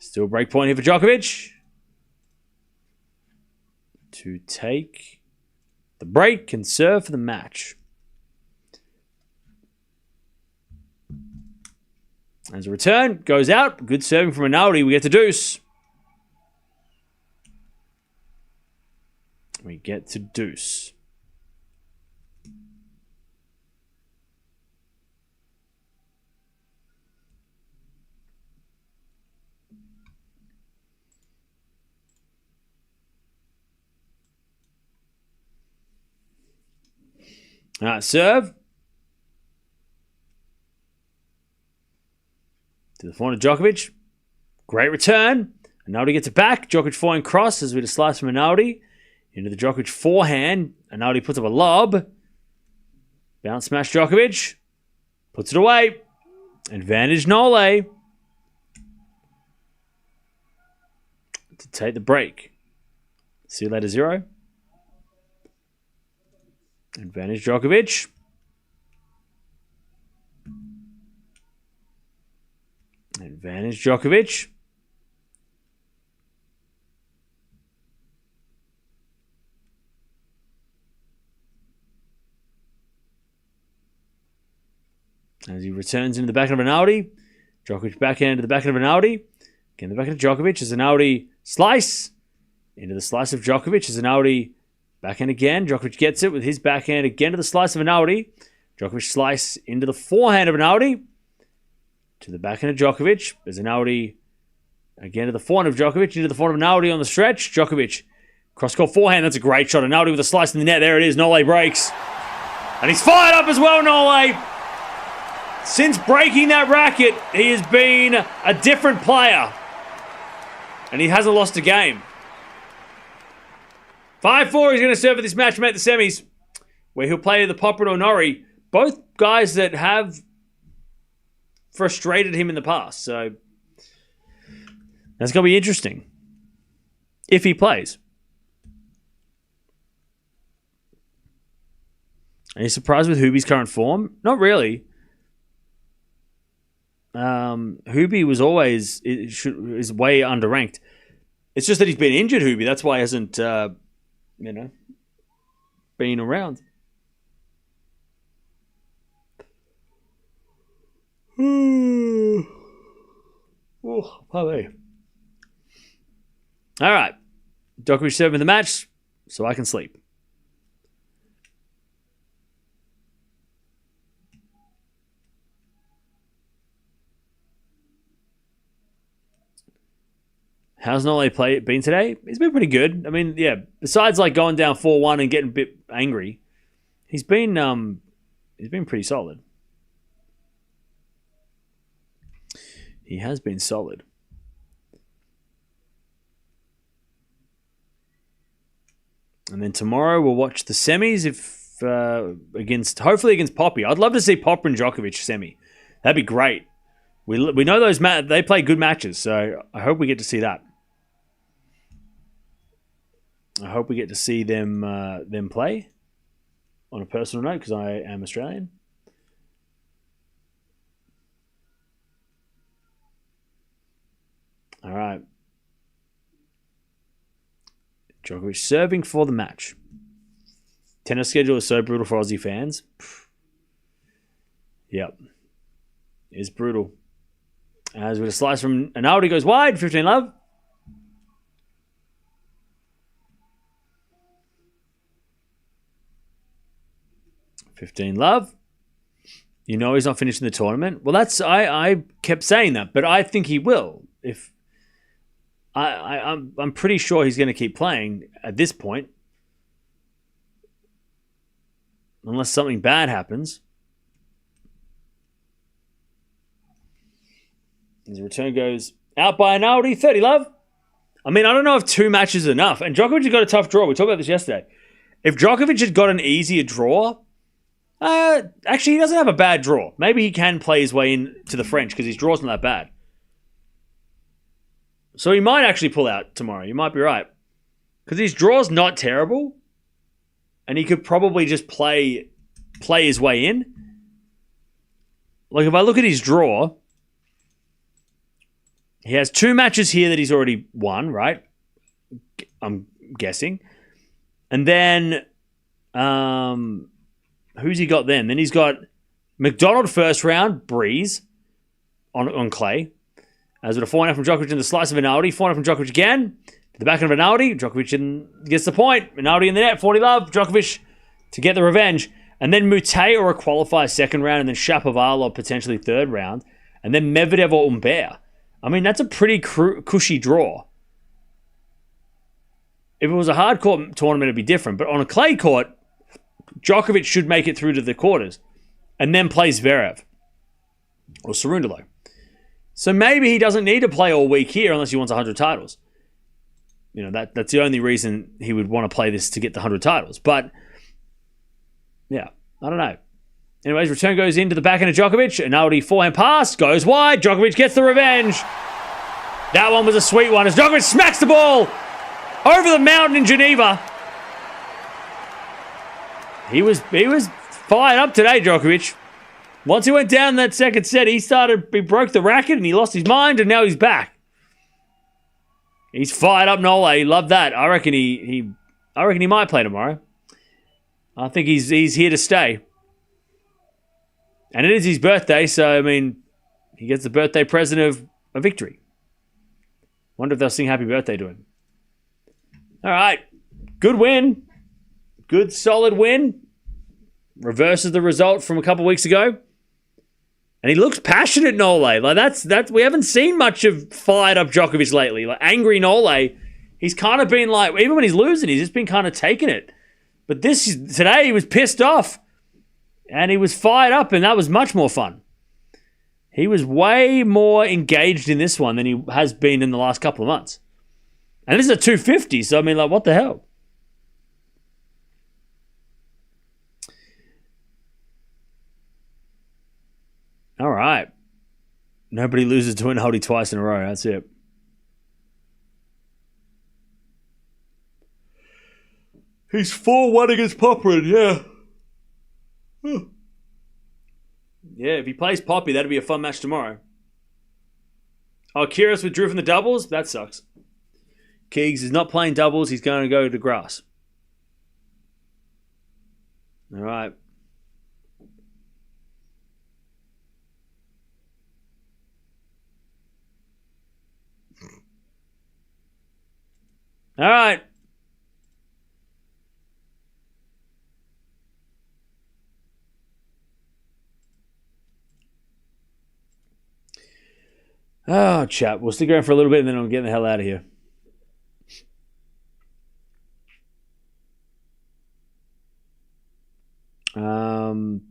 Still break point here for Djokovic. To take the break and serve for the match. As a return, goes out. Good serving from Arnaldi. We get to deuce. We get to deuce. All right, serve. To the forehand of Djokovic. Great return. Arnaldi gets it back. Djokovic forehand cross as we just slice from Arnaldi. Into the Djokovic forehand. Arnaldi puts up a lob. Bounce smash Djokovic. Puts it away. Advantage Nole. To take the break. See you later, 0. Advantage Djokovic. Advantage Djokovic. As he returns into the backhand of Arnaldi. Djokovic backhand to the backhand of Arnaldi. Again, the backhand of Djokovic as Arnaldi slice. Into the slice of Djokovic as Arnaldi backhand again. Djokovic gets it with his backhand again to the slice of Arnaldi. Djokovic slice into the forehand of Arnaldi. To the backhand of Djokovic. As Arnaldi again to the forehand of Djokovic. Into the forehand of Arnaldi on the stretch. Djokovic cross-court forehand. That's a great shot. Arnaldi with a slice in the net. There it is. Nole breaks. And he's fired up as well, Nole. Since breaking that racket, he has been a different player. And he hasn't lost a game. 5-4, he's going to serve for this match to make the semis, where he'll play the Popper or Norrie. Both guys that have frustrated him in the past. So that's going to be interesting. If he plays. Are you surprised with Hubie's current form? Not really. Hubie was always is way underranked. It's just that he's been injured, Hubie. That's why he hasn't been around. Oh, probably. All right. Djokovic serving the match so I can sleep. How's Nole been today? He's been pretty good. I mean, yeah, besides like going down 4-1 and getting a bit angry, he's been pretty solid. He has been solid. And then tomorrow we'll watch the semis hopefully against Poppy. I'd love to see Popper and Djokovic semi. That'd be great. We know they play good matches, so I hope we get to see that. I hope we get to see them play on a personal note because I am Australian. All right. Djokovic serving for the match. Tennis schedule is so brutal for Aussie fans. Yep. It's brutal. As with a slice from Arnaldi goes wide, 15 love. You know he's not finishing the tournament. Well, that's I kept saying that, but I think he will. If I'm pretty sure he's going to keep playing at this point, unless something bad happens. His return goes out by Arnaldi, 30 love. I mean, I don't know if 2 matches is enough. And Djokovic has got a tough draw. We talked about this yesterday. If Djokovic had got an easier draw, actually, he doesn't have a bad draw. Maybe he can play his way in to the French because his draw's not that bad. So he might actually pull out tomorrow. You might be right. Because his draw's not terrible. And he could probably just play his way in. Like, if I look at his draw, he has 2 matches here that he's already won, right? I'm guessing. And then, who's he got then? Then he's got McDonald first round, breeze, on clay. As with a 4-0 from Djokovic and the slice of Arnaldi. 4-0 from Djokovic again. To the back end of Arnaldi. Djokovic gets the point. Arnaldi in the net, 40 love. Djokovic to get the revenge. And then Mute or a qualifier second round. And then Shapovalov potentially third round. And then Medvedev or Humbert. I mean, that's a pretty cushy draw. If it was a hard court tournament, it'd be different. But on a clay court, Djokovic should make it through to the quarters. And then plays Zverev. Or Cerundolo. So maybe he doesn't need to play all week here unless he wants 100 titles. You know, that's the only reason he would want to play this to get the 100 titles. But, yeah, I don't know. Anyways, return goes into the backhand of Djokovic. Arnaldi forehand pass, goes wide. Djokovic gets the revenge. That one was a sweet one as Djokovic smacks the ball over the mountain in Geneva. He was fired up today, Djokovic. Once he went down that second set, he broke the racket and he lost his mind, and now he's back. He's fired up, Nole. He loved that. I reckon he might play tomorrow. I think he's here to stay. And it is his birthday, so I mean, he gets the birthday present of a victory. Wonder if they'll sing happy birthday to him. All right. Good win. Good solid win. Reverses the result from a couple weeks ago. And he looks passionate, Nole. Like that's we haven't seen much of fired up Djokovic lately. Like angry Nole. He's kind of been like, even when he's losing, he's just been kind of taking it. But today he was pissed off. And he was fired up, and that was much more fun. He was way more engaged in this one than he has been in the last couple of months. And this is a 250, so I mean, like, what the hell? All right. Nobody loses to Arnaldi twice in a row. That's it. He's 4-1 against Popperin, yeah. Yeah, if he plays Poppy, that'd be a fun match tomorrow. Oh, Kyrgios withdrew from the doubles? That sucks. Keegs is not playing doubles. He's going to go to grass. All right. All right. Oh, chat. We'll stick around for a little bit and then I'm getting the hell out of here. Um,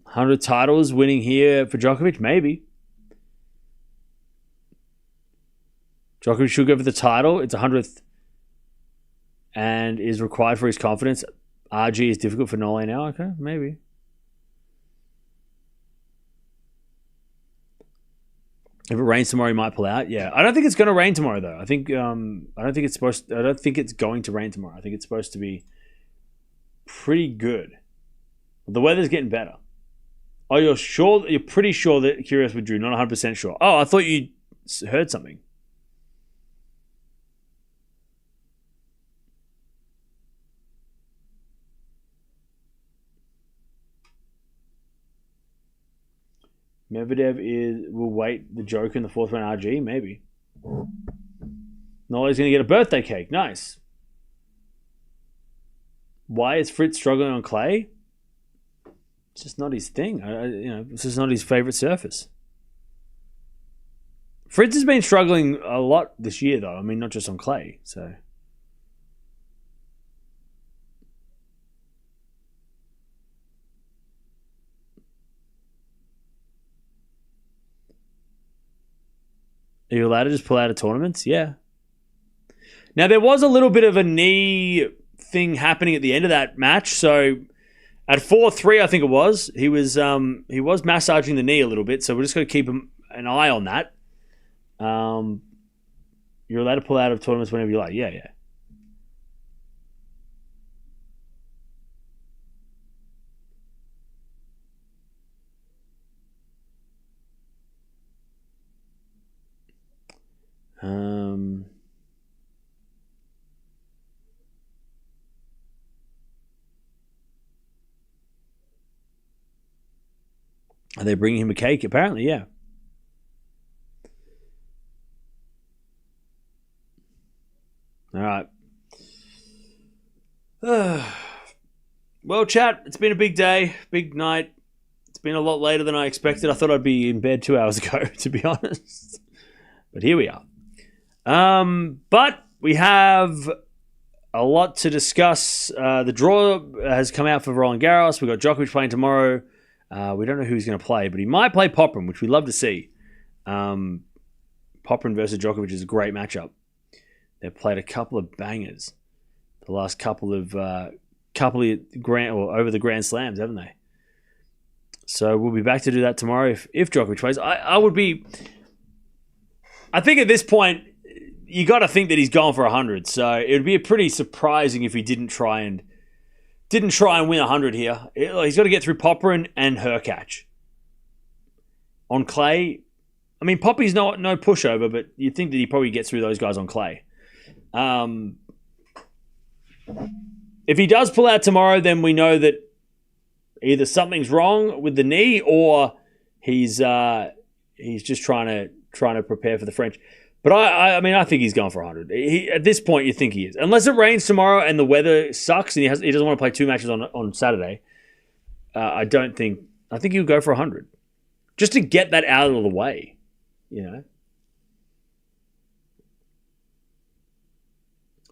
100 titles winning here for Djokovic? Maybe. Djokovic should go for the title. It's 100th and is required for his confidence. RG is difficult for Nole now. Okay, maybe. If it rains tomorrow, he might pull out. Yeah, I don't think it's going to rain tomorrow though. I think I don't think it's going to rain tomorrow. I think it's supposed to be pretty good. The weather's getting better. Oh, you're sure? You're pretty sure that Kyrgios withdrew? Not 100% sure. Oh, I thought you heard something. Medvedev will wait the joker in the fourth round RG, maybe. Nolly's going to get a birthday cake. Nice. Why is Fritz struggling on clay? It's just not his thing. It's just not his favorite surface. Fritz has been struggling a lot this year, though. I mean, not just on clay. So. Are you allowed to just pull out of tournaments? Yeah. Now, there was a little bit of a knee thing happening at the end of that match. So, at 4-3, I think it was, he was massaging the knee a little bit. So, we're just going to keep an eye on that. You're allowed to pull out of tournaments whenever you like. Yeah. Are they bringing him a cake? Apparently, yeah. All right. Well, chat, it's been a big day, big night. It's been a lot later than I expected. I thought I'd be in bed 2 hours ago, to be honest. But here we are. But we have a lot to discuss. The draw has come out for Roland Garros. We've got Djokovic playing tomorrow. We don't know who he's going to play, but he might play Poprin, which we'd love to see. Poprin versus Djokovic is a great matchup. They've played a couple of bangers the last couple of over the Grand Slams, haven't they? So we'll be back to do that tomorrow if Djokovic plays. I think at this point you got to think that he's going for 100. So it would be pretty surprising if he didn't try and win 100 here. He's got to get through Poprin and Hurkacz. On clay, I mean, Poppy's no pushover, but you'd think that he probably gets through those guys on clay. If he does pull out tomorrow, then we know that either something's wrong with the knee or he's just trying to prepare for the French. But I mean, I think he's going for 100. At this point, you think he is. Unless it rains tomorrow and the weather sucks and he doesn't want to play 2 matches on Saturday, I think he'll go for 100. Just to get that out of the way, you know.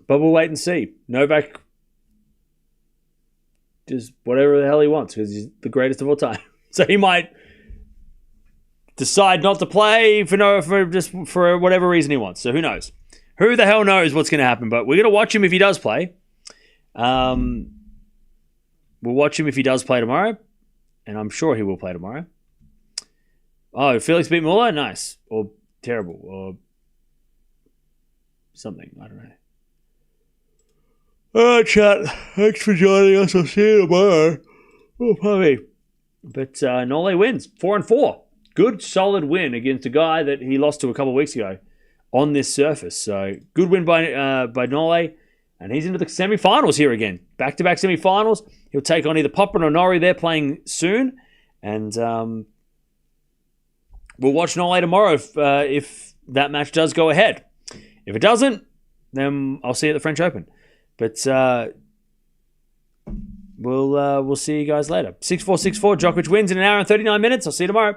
But we'll wait and see. Novak does whatever the hell he wants because he's the greatest of all time. So he might decide not to play for whatever reason he wants. So who knows? Who the hell knows what's going to happen? But we're going to watch him if he does play. We'll watch him if he does play tomorrow, and I'm sure he will play tomorrow. Oh, Felix beat Muller? Nice. Or terrible. Or something. I don't know. All right, chat. Thanks for joining us. I'll see you tomorrow. Oh, probably. But Nole wins. 4-4. Good, solid win against a guy that he lost to a couple of weeks ago on this surface. So, good win by Nole. And he's into the semifinals here again. Back-to-back semifinals. He'll take on either Poprin or Norrie. They're playing soon. And we'll watch Nole tomorrow if that match does go ahead. If it doesn't, then I'll see you at the French Open. But we'll see you guys later. 6-4, 6-4. Djokovic wins in an hour and 39 minutes. I'll see you tomorrow.